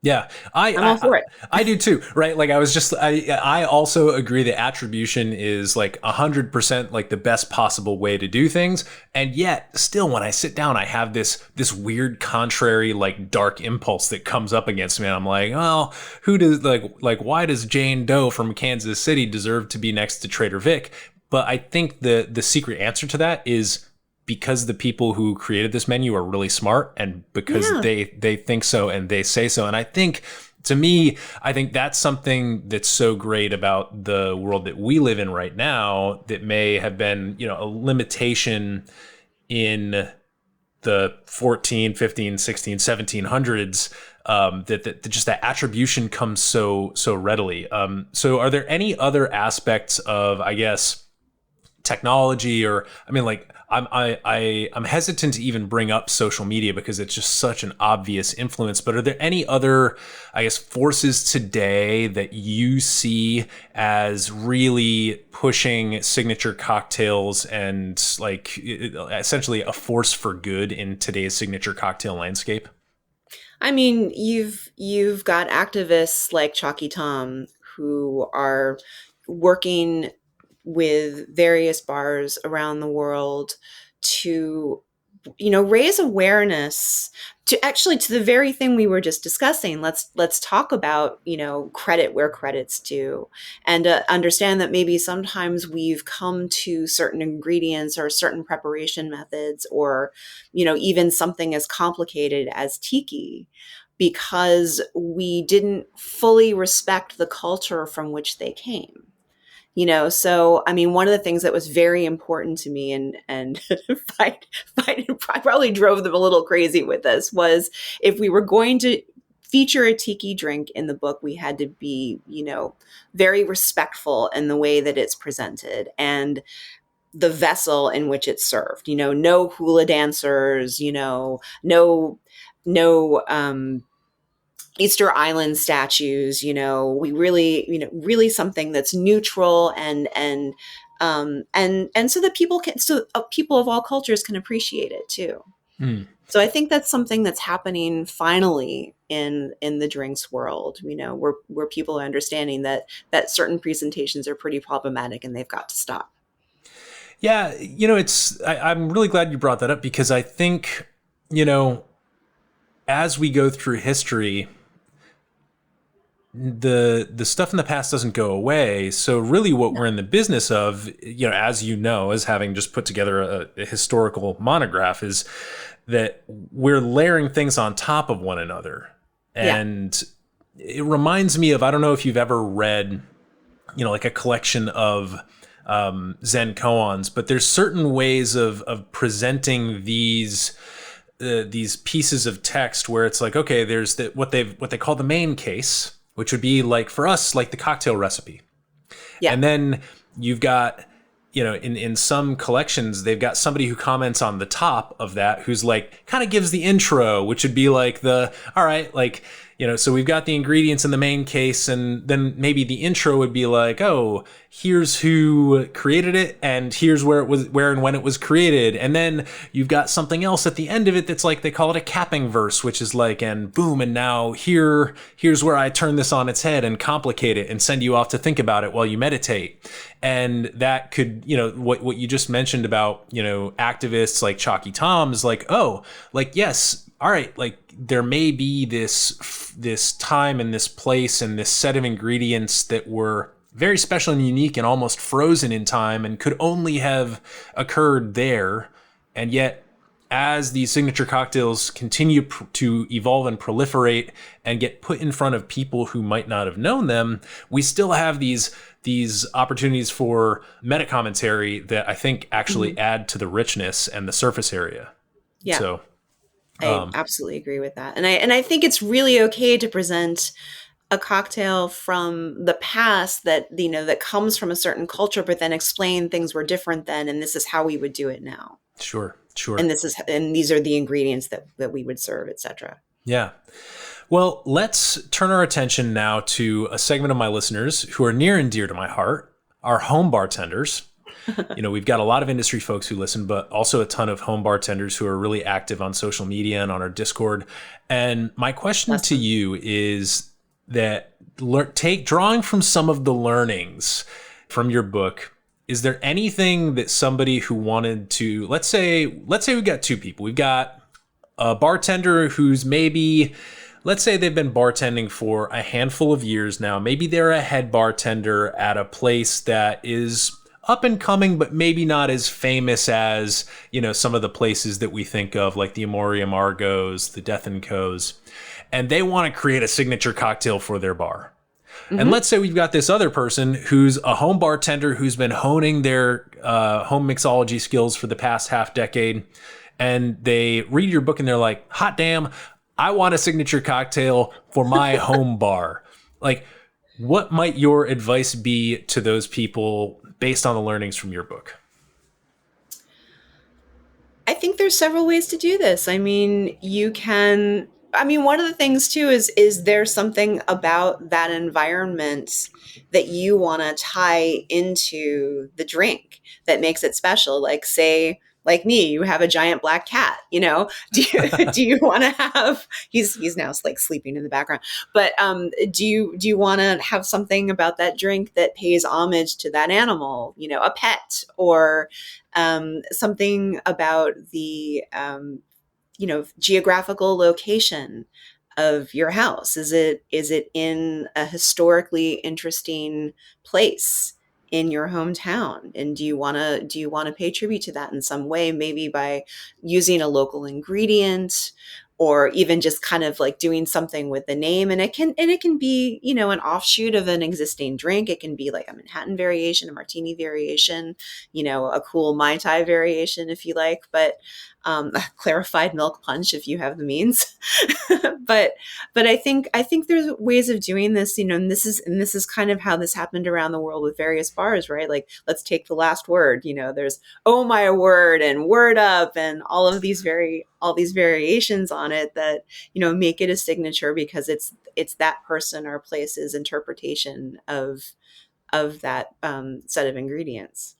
Yeah, I'm all for it. I do too, right? Like I also agree that attribution is like 100% like the best possible way to do things. And yet still, when I sit down, I have this weird contrary, like dark impulse that comes up against me. And I'm like, well, who does like why does Jane Doe from Kansas City deserve to be next to Trader Vic? But I think the secret answer to that is because the people who created this menu are really smart, and because they think so and they say so. And I think, to me, I think that's something that's so great about the world that we live in right now that may have been, a limitation in the 14, 15, 16, 1700s, that just that attribution comes so readily. So are there any other aspects of, I guess, technology, or I'm hesitant to even bring up social media because it's just such an obvious influence, but are there any other, I guess, forces today that you see as really pushing signature cocktails and like essentially a force for good in today's signature cocktail landscape? I mean, you've got activists like Chalky Tom who are working with various bars around the world to raise awareness to the very thing we were just discussing. Let's talk about credit where credit's due, and understand that maybe sometimes we've come to certain ingredients or certain preparation methods, or even something as complicated as tiki, because we didn't fully respect the culture from which they came. So, I mean, one of the things that was very important to me, and fight probably drove them a little crazy with this, was if we were going to feature a tiki drink in the book, we had to be, very respectful in the way that it's presented and the vessel in which it's served. No hula dancers, no Easter Island statues. We really, really something that's neutral and so that people of all cultures can appreciate it too. Mm. So I think that's something that's happening finally in the drinks world, where people are understanding that certain presentations are pretty problematic and they've got to stop. Yeah, I'm really glad you brought that up, because I think, as we go through history, the stuff in the past doesn't go away. So really what we're in the business of, as as having just put together a historical monograph, is that we're layering things on top of one another. And it reminds me of, I don't know if you've ever read, like a collection of Zen koans, but there's certain ways of presenting these pieces of text where it's like, okay, there's what they call the main case, which would be like, for us, like the cocktail recipe. Yeah. And then you've got, in some collections, they've got somebody who comments on the top of that, who's like, kind of gives the intro, which would be like all right, like, so we've got the ingredients in the main case, and then maybe the intro would be like, oh, here's who created it, and here's where and when it was created. And then you've got something else at the end of it that's like, they call it a capping verse, which is like, and boom, and now here's where I turn this on its head and complicate it and send you off to think about it while you meditate. And that could, what you just mentioned about, activists like Chalky Tom is like, oh, like, yes, all right, like, there may be this time and this place and this set of ingredients that were very special and unique and almost frozen in time and could only have occurred there. And yet, as these signature cocktails continue to evolve and proliferate and get put in front of people who might not have known them, we still have these opportunities for meta commentary that I think actually add to the richness and the surface area. Yeah. So I absolutely agree with that. And I think it's really okay to present a cocktail from the past that, that comes from a certain culture, but then explain things were different then, and this is how we would do it now. Sure. And these are the ingredients that we would serve, etc. Yeah. Well, let's turn our attention now to a segment of my listeners who are near and dear to my heart, our home bartenders. We've got a lot of industry folks who listen, but also a ton of home bartenders who are really active on social media and on our Discord. And my question to you is that, drawing from some of the learnings from your book, is there anything that somebody who wanted to, let's say we've got two people. We've got a bartender who's maybe, let's say they've been bartending for a handful of years now. Maybe they're a head bartender at a place that is up and coming, but maybe not as famous as, some of the places that we think of, like the Amoria Margos, the Death & Co's, and they want to create a signature cocktail for their bar. Mm-hmm. And let's say we've got this other person who's a home bartender who's been honing their home mixology skills for the past half decade, and they read your book and they're like, hot damn, I want a signature cocktail for my home bar. Like, what might your advice be to those people based on the learnings from your book? I think there's several ways to do this. One of the things too is there's something about that environment that you want to tie into the drink that makes it special. Like, say, like me, you have a giant black cat, do you want to have, he's now like sleeping in the background, but do you want to have something about that drink that pays homage to that animal, a pet, or something about the geographical location of your house? Is it in a historically interesting place in your hometown? And do you want to pay tribute to that in some way, maybe by using a local ingredient or even just kind of like doing something with the name. And it can be, you know, an offshoot of an existing drink. It can be like a Manhattan variation, a martini variation, you know, a cool Mai Tai variation if you like, but a clarified milk punch if you have the means. but I think there's ways of doing this, you know, and this is kind of how this happened around the world with various bars, right? Like, let's take the last word, you know, there's oh my word and word up and all these variations on it that, you know, make it a signature because it's that person or place's interpretation of that set of ingredients.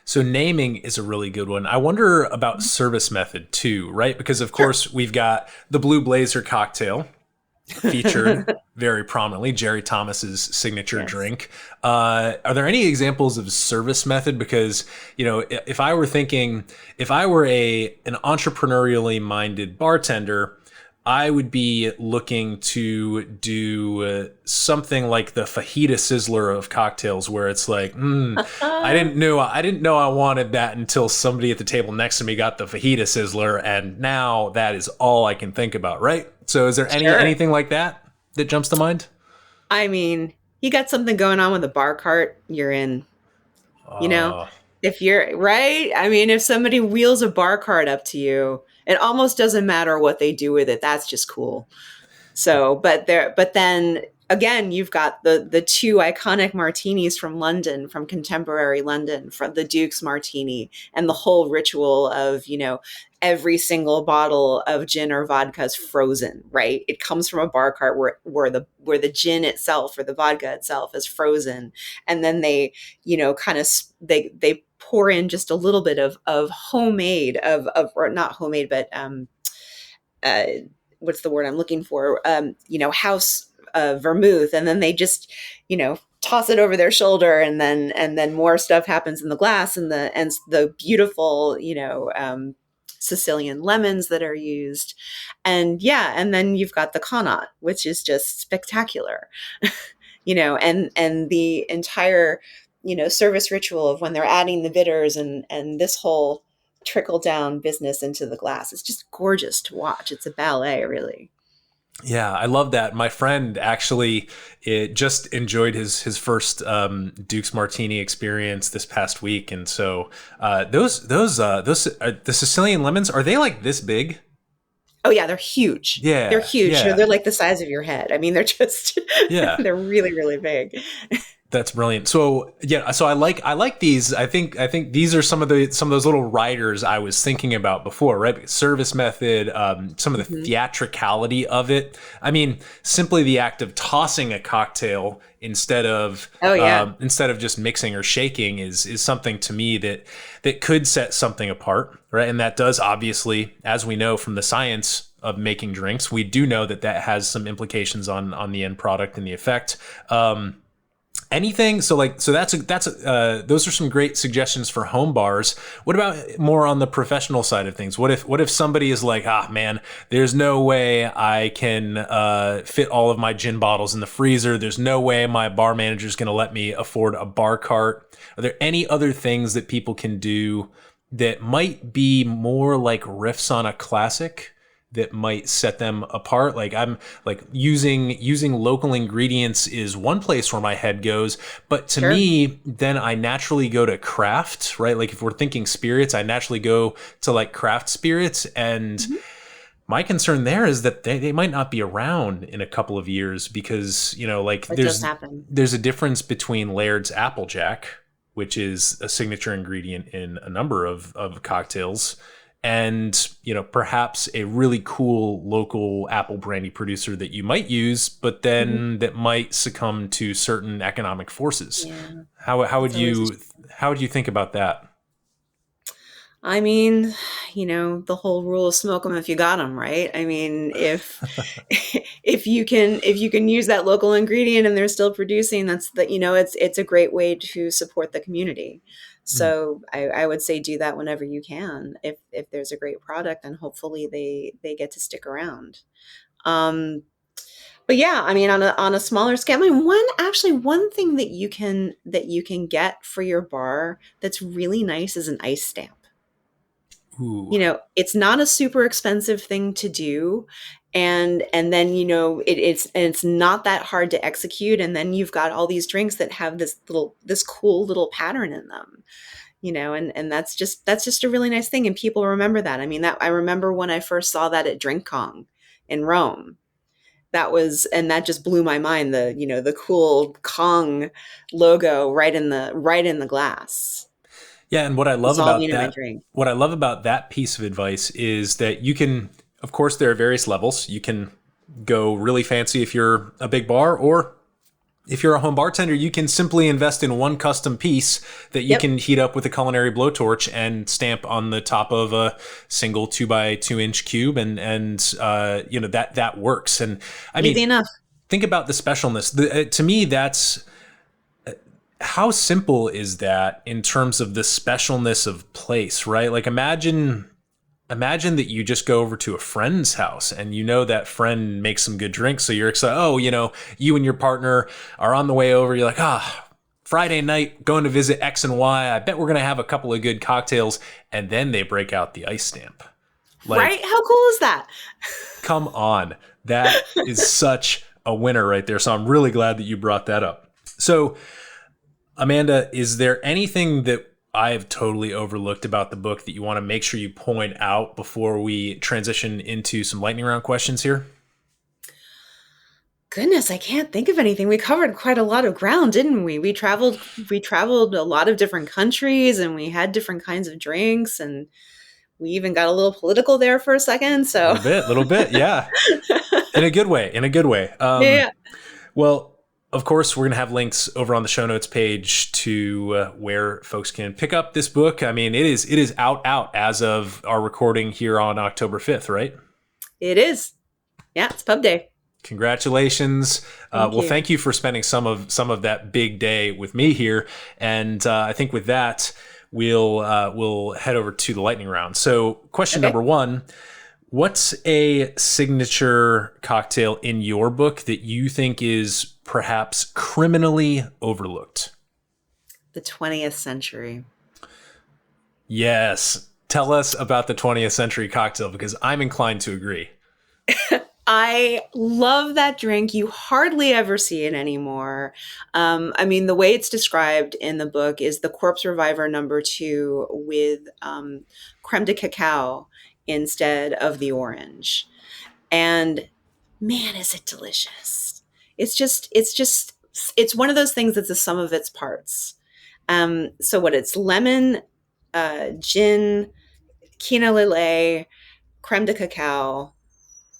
So naming is a really good one. I wonder about service method too, right? Because of course we've got the Blue Blazer cocktail featured very prominently, Jerry Thomas's signature drink. Are there any examples of service method? Because, you know, if I were an entrepreneurially minded bartender, I would be looking to do something like the fajita sizzler of cocktails, where it's like, I didn't know I wanted that until somebody at the table next to me got the fajita sizzler, and now that is all I can think about, right? So, is there anything like that jumps to mind? I mean, you got something going on with a bar cart, you're in. You know, if you're right, I mean, if somebody wheels a bar cart up to you, it almost doesn't matter what they do with it. That's just cool. So, but then again, you've got the two iconic martinis from London, from contemporary London, from the Duke's Martini, and the whole ritual of, you know, every single bottle of gin or vodka is frozen, right? It comes from a bar cart where the gin itself or the vodka itself is frozen, and then they, you know, kind of they pour in just a little bit of homemade or not homemade, but what's the word I'm looking for? You know, house vermouth, and then they just, you know, toss it over their shoulder, and then more stuff happens in the glass, and the beautiful, you know, Sicilian lemons that are used, and then you've got the connaught, which is just spectacular, you know, and the entire, you know, service ritual of when they're adding the bitters and this whole trickle down business into the glass. It's just gorgeous to watch. It's a ballet, really. Yeah, I love that. My friend actually just enjoyed his first Duke's Martini experience this past week, and so the Sicilian lemons, are they like this big? Oh yeah, they're huge. Yeah, they're huge. Yeah. They're like the size of your head. I mean, they're just they're really, really big. That's brilliant. So yeah, so I like these. I think these are some of those little riders I was thinking about before, right? Service method, some of the theatricality of it. I mean, simply the act of tossing a cocktail instead of just mixing or shaking is something to me that could set something apart, right? And that does, obviously, as we know from the science of making drinks, we do know that has some implications on the end product and the effect. Anything, so that's those are some great suggestions for home bars. What about more on the professional side of things? What if somebody is like, man, there's no way I can fit all of my gin bottles in the freezer. There's no way my bar manager is going to let me afford a bar cart. Are there any other things that people can do that might be more like riffs on a classic that might set them apart? Like, I'm like using local ingredients is one place where my head goes, but to me, then I naturally go to craft, right? Like if we're thinking spirits, I naturally go to like craft spirits, and my concern there is that they might not be around in a couple of years because, you know, like there's a difference between Laird's Applejack, which is a signature ingredient in a number of cocktails, and, you know, perhaps a really cool local apple brandy producer that you might use, but then that might succumb to certain economic forces. Yeah. How would you think about that? I mean, you know, the whole rule of smoke them if you got them, right? I mean, if you can use that local ingredient and they're still producing, it's a great way to support the community. So I would say do that whenever you can. If there's a great product, and hopefully they get to stick around. But yeah, I mean, on a smaller scale, I mean, one thing that you can get for your bar that's really nice is an ice stamp. Ooh. It's not a super expensive thing to do. And then, it's not that hard to execute. And then you've got all these drinks that have this cool little pattern in them, and that's just a really nice thing. And people remember that. I mean, I remember when I first saw that at Drink Kong in Rome. That just blew my mind. The cool Kong logo right in the glass, Yeah, and what I love dissolving about in my that, drink. what I love about that piece of advice is that you can, of course, there are various levels. You can go really fancy if you're a big bar, or if you're a home bartender, you can simply invest in one custom piece that you Yep. can heat up with a culinary blowtorch and stamp on the top of a single 2x2 inch cube, and that works. And I Easy mean, enough. think about the specialness. To me, that's how simple is that in terms of the specialness of place, right? Like imagine that you just go over to a friend's house and that friend makes some good drinks. So you're excited. Oh, you and your partner are on the way over. You're like, Friday night, going to visit X and Y. I bet we're going to have a couple of good cocktails. And then they break out the ice stamp. Like, Right? How cool is that? come on. That is such a winner right there. So I'm really glad that you brought that up. So Amanda, is there anything that I've totally overlooked about the book that you want to make sure you point out before we transition into some lightning round questions here? Goodness, I can't think of anything. We covered quite a lot of ground, didn't we? We traveled a lot of different countries, and we had different kinds of drinks, and we even got a little political there for a second. So Little bit, yeah. In a good way. yeah. Well, of course, we're going to have links over on the show notes page to where folks can pick up this book. I mean, it is out as of our recording here on October 5th, right? It is. Yeah, it's pub day. Congratulations. Thank you for spending some of that big day with me here. And I think with that, we'll head over to the lightning round. So question number one, what's a signature cocktail in your book that you think is perhaps criminally overlooked? The 20th century. Yes. Tell us about the 20th century cocktail, because I'm inclined to agree. I love that drink. You hardly ever see it anymore. I mean, the way it's described in the book is the Corpse Reviver #2 with creme de cacao instead of the orange. And man, is it delicious. It's one of those things that's the sum of its parts. So it's lemon, gin, quina lillet, creme de cacao.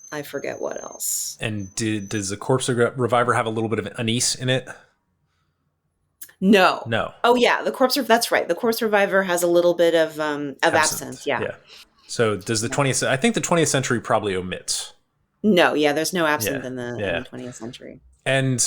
I forget what else. And does the Corpse Reviver have a little bit of anise in it? No. Oh yeah, that's right. The Corpse Reviver has a little bit of absinthe. Yeah. So does the 20th? I think the 20th century probably omits. No, yeah, there's no absinthe in the 20th century. And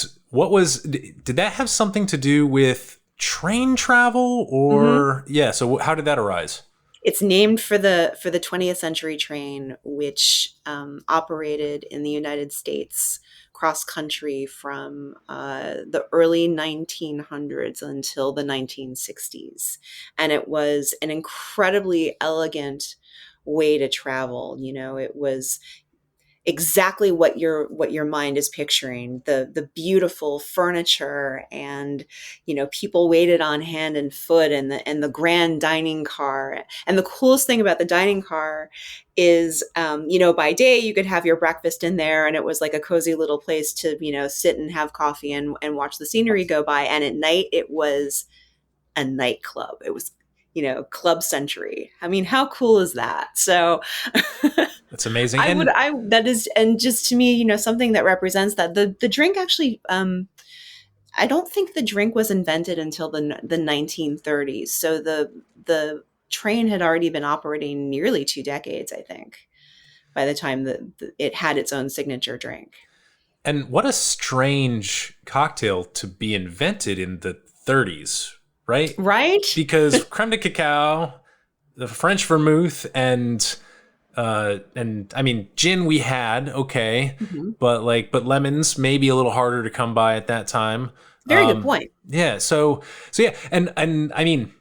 did that have something to do with train travel or so how did that arise? It's named for the 20th century train, which operated in the United States cross country from the early 1900s until the 1960s. And it was an incredibly elegant way to travel. It was exactly what your mind is picturing, the beautiful furniture and people waited on hand and foot, and the grand dining car. And the coolest thing about the dining car is by day you could have your breakfast in there and it was like a cozy little place to sit and have coffee and watch the scenery go by, and at night it was a nightclub. It was Club Century. I mean, how cool is that? So that's amazing. And just to me, something that represents that. The drink actually, I don't think the drink was invented until the 1930s. So the train had already been operating nearly 2 decades, I think, by the time that it had its own signature drink. And what a strange cocktail to be invented in the 30s. Right? Because creme de cacao, the French vermouth, and I mean gin we had, okay, but lemons maybe a little harder to come by at that time. Very good point. Yeah, so yeah, and I mean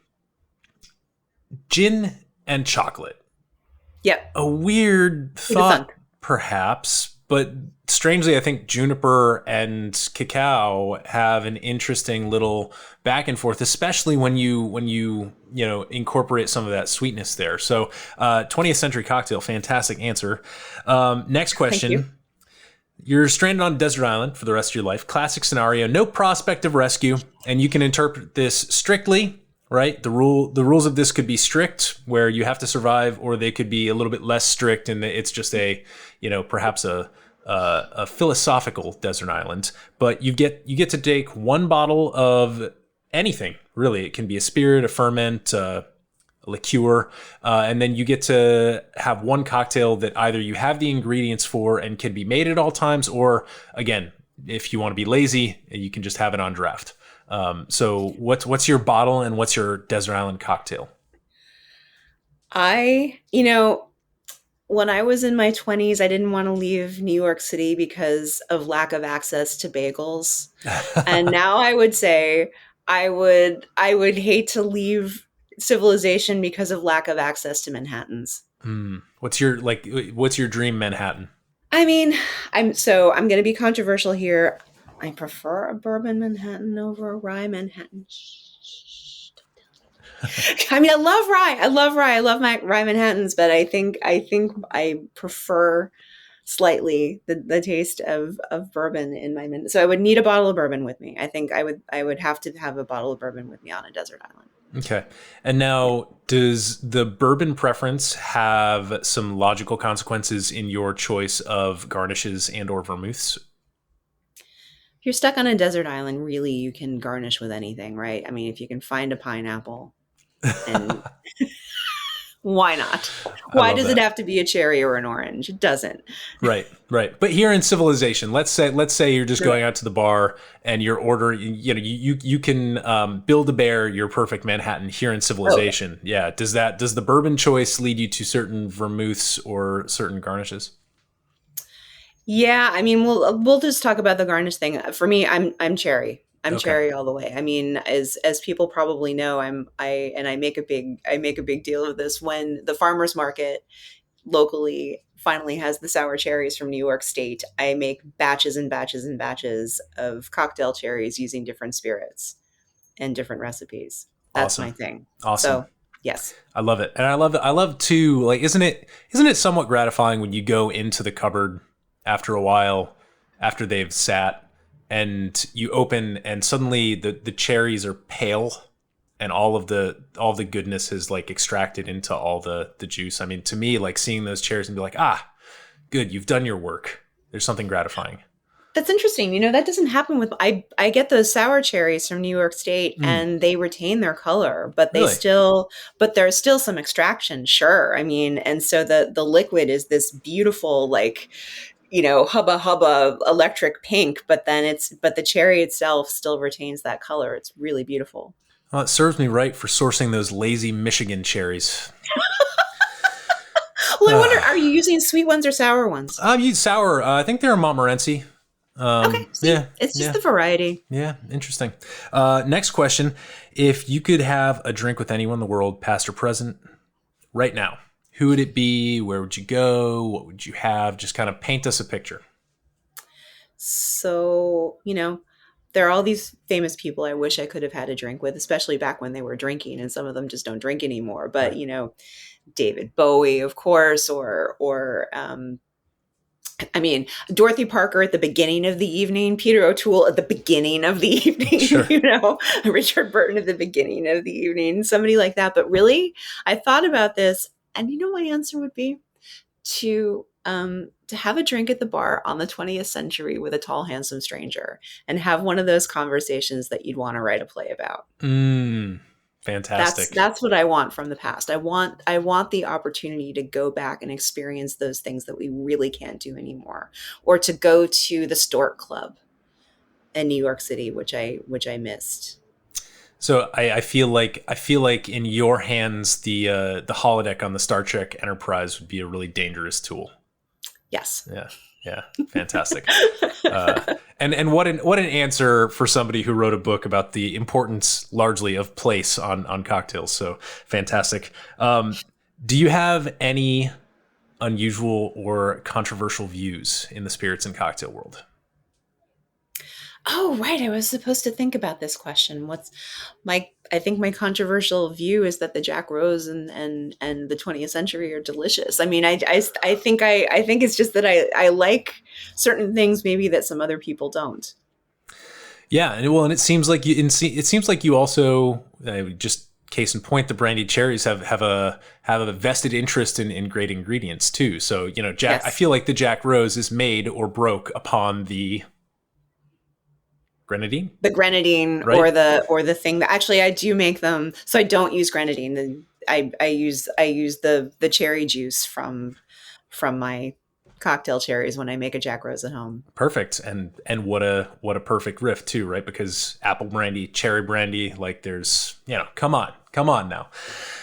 gin and chocolate. Yep. A weird Be the thought, thunk. perhaps, but strangely, I think juniper and cacao have an interesting little back and forth, especially when you incorporate some of that sweetness there. So, 20th century cocktail, fantastic answer. Next Thank you. question. You're stranded on a desert island for the rest of your life. Classic scenario, no prospect of rescue, and you can interpret this strictly. Right, the rules of this could be strict, where you have to survive, or they could be a little bit less strict, and it's just perhaps a philosophical desert island. But you get to take one bottle of anything. Really, it can be a spirit, a ferment, a liqueur, and then you get to have one cocktail that either you have the ingredients for and can be made at all times, or again, if you want to be lazy, you can just have it on draft. So what's your bottle and what's your desert island cocktail? When I was in my 20s, I didn't want to leave New York City because of lack of access to bagels. And now I would say I would hate to leave civilization because of lack of access to Manhattans. What's your dream Manhattan? I mean, I'm going to be controversial here. I prefer a bourbon Manhattan over a rye Manhattan. I mean, I love rye. I love my rye Manhattans, but I think I prefer slightly the taste of bourbon in my Manhattan. So I would need a bottle of bourbon with me. I think I would have to have a bottle of bourbon with me on a desert island. Okay. And now, does the bourbon preference have some logical consequences in your choice of garnishes and or vermouths? If you're stuck on a desert island, really, you can garnish with anything, right? I mean, if you can find a pineapple, and why not? Why does it have to be a cherry or an orange? It doesn't. Right. But here in civilization, let's say you're just going out to the bar and you're ordering. You can build a bear your perfect Manhattan here in civilization. Okay. Yeah. Does the bourbon choice lead you to certain vermouths or certain garnishes? Yeah, I mean, we'll just talk about the garnish thing. For me, I'm cherry. I'm cherry all the way. I mean, as people probably know, I make a big deal of this when the farmers market locally finally has the sour cherries from New York State. I make batches and batches and batches of cocktail cherries using different spirits and different recipes. That's awesome. My thing. Awesome. So, yes. I love it. And I love too, like, isn't it somewhat gratifying when you go into the cupboard after a while, after they've sat, and you open and suddenly the cherries are pale and all the goodness is like extracted into all the juice. I mean, to me, like seeing those cherries and be like, good, you've done your work. There's something gratifying. That's interesting. That doesn't happen with, I get those sour cherries from New York State and they retain their color, but there's still some extraction. Sure. I mean, and so the liquid is this beautiful, like, hubba hubba electric pink, but the cherry itself still retains that color. It's really beautiful. Well, it serves me right for sourcing those lazy Michigan cherries. Well, I wonder, are you using sweet ones or sour ones? I've used sour. I think they're a Montmorency. Okay. See, it's just the variety. Yeah. Interesting. Next question. If you could have a drink with anyone in the world, past or present, right now, who would it be? Where would you go? What would you have? Just kind of paint us a picture. So, there are all these famous people I wish I could have had a drink with, especially back when they were drinking, and some of them just don't drink anymore. But, right. David Bowie, of course, or Dorothy Parker at the beginning of the evening, Peter O'Toole at the beginning of the evening, sure. Richard Burton at the beginning of the evening, somebody like that. But really, I thought about this, and my answer would be to have a drink at the bar on the 20th century with a tall, handsome stranger and have one of those conversations that you'd want to write a play about. Fantastic. That's what I want from the past. I want the opportunity to go back and experience those things that we really can't do anymore, or to go to the Stork Club in New York City, which I missed. So I feel like in your hands the holodeck on the Star Trek Enterprise would be a really dangerous tool. Yes. Yeah. Fantastic. And what an answer for somebody who wrote a book about the importance largely of place on cocktails. So fantastic. Do you have any unusual or controversial views in the spirits and cocktail world? Oh, right. I was supposed to think about this question. I think my controversial view is that the Jack Rose and the 20th century are delicious. I mean, I think it's just that I like certain things maybe that some other people don't. Yeah. And it seems like you also, just case in point, the brandied cherries have a vested interest in great ingredients too. So, Jack, yes. I feel like the Jack Rose is made or broke upon the grenadine? The grenadine, right? or the thing that actually I do make them. So I don't use grenadine. I use the cherry juice from my cocktail cherries when I make a Jack Rose at home. Perfect. And what a perfect riff too, right? Because apple brandy, cherry brandy, like there's, come on now.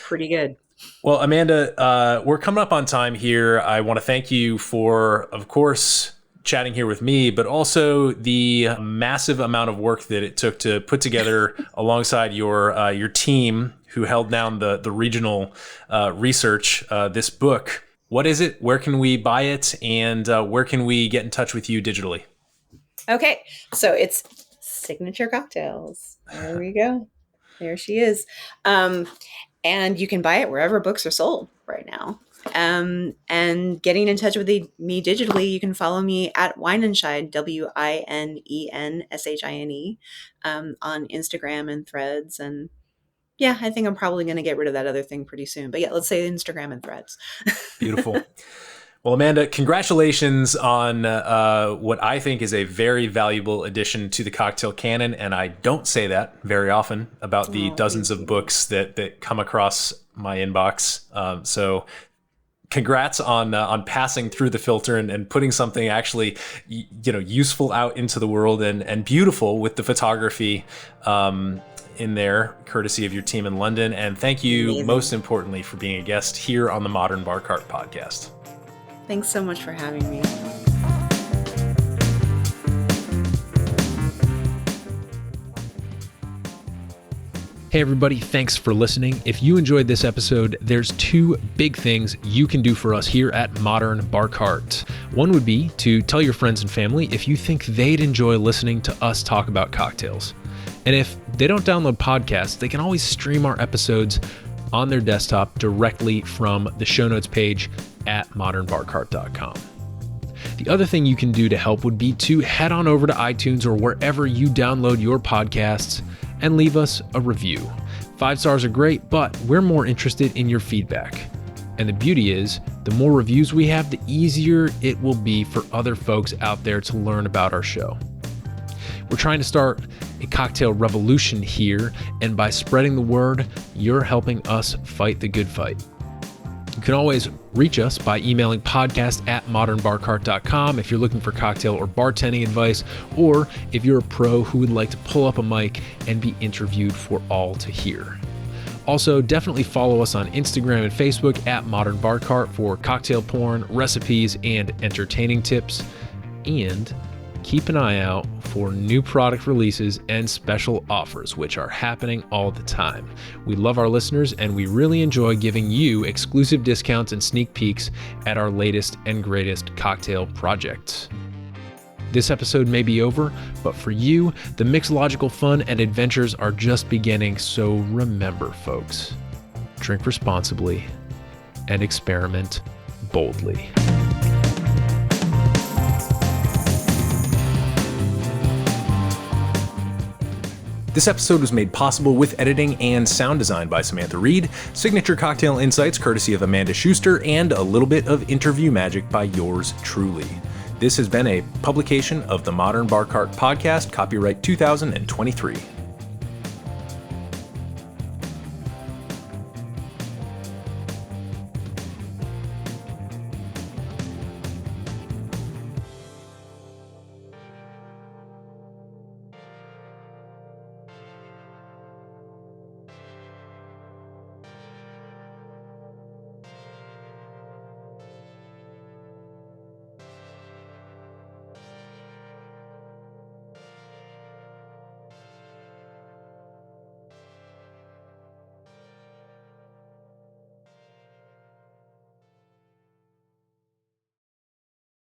Pretty good. Well, Amanda, we're coming up on time here. I want to thank you for, of course, chatting here with me, but also the massive amount of work that it took to put together alongside your team who held down the regional research, this book. What is it? Where can we buy it? And where can we get in touch with you digitally? Okay, so it's Signature Cocktails. There we go. There she is. And you can buy it wherever books are sold right now. And getting in touch with me digitally, you can follow me at Weinenscheid, WINENSHINE, on Instagram and Threads. And yeah, I think I'm probably going to get rid of that other thing pretty soon. But yeah, let's say Instagram and Threads. Beautiful. Well, Amanda, congratulations on what I think is a very valuable addition to the cocktail canon. And I don't say that very often about the dozens of books that come across my inbox. So congrats on passing through the filter and putting something actually, useful out into the world and beautiful with the photography in there, courtesy of your team in London. And thank you, most importantly, for being a guest here on the Modern Bar Cart podcast. Thanks so much for having me. Hey everybody, thanks for listening. If you enjoyed this episode, there's two big things you can do for us here at Modern Bar Cart. One would be to tell your friends and family if you think they'd enjoy listening to us talk about cocktails. And if they don't download podcasts, they can always stream our episodes on their desktop directly from the show notes page at modernbarcart.com. The other thing you can do to help would be to head on over to iTunes or wherever you download your podcasts and leave us a review. 5 stars are great, but we're more interested in your feedback. And the beauty is, the more reviews we have, the easier it will be for other folks out there to learn about our show. We're trying to start a cocktail revolution here, and by spreading the word, you're helping us fight the good fight. You can always reach us by emailing podcast@modernbarcart.com if you're looking for cocktail or bartending advice, or if you're a pro who would like to pull up a mic and be interviewed for all to hear. Also, definitely follow us on Instagram and Facebook at Modern Bar Cart for cocktail porn, recipes, and entertaining tips. And keep an eye out for new product releases and special offers, which are happening all the time. We love our listeners, and we really enjoy giving you exclusive discounts and sneak peeks at our latest and greatest cocktail projects. This episode may be over, but for you, the mixological fun and adventures are just beginning. So remember, folks, drink responsibly and experiment boldly. This episode was made possible with editing and sound design by Samantha Reed, signature cocktail insights courtesy of Amanda Schuster, and a little bit of interview magic by yours truly. This has been a publication of the Modern Bar Cart podcast, copyright 2023.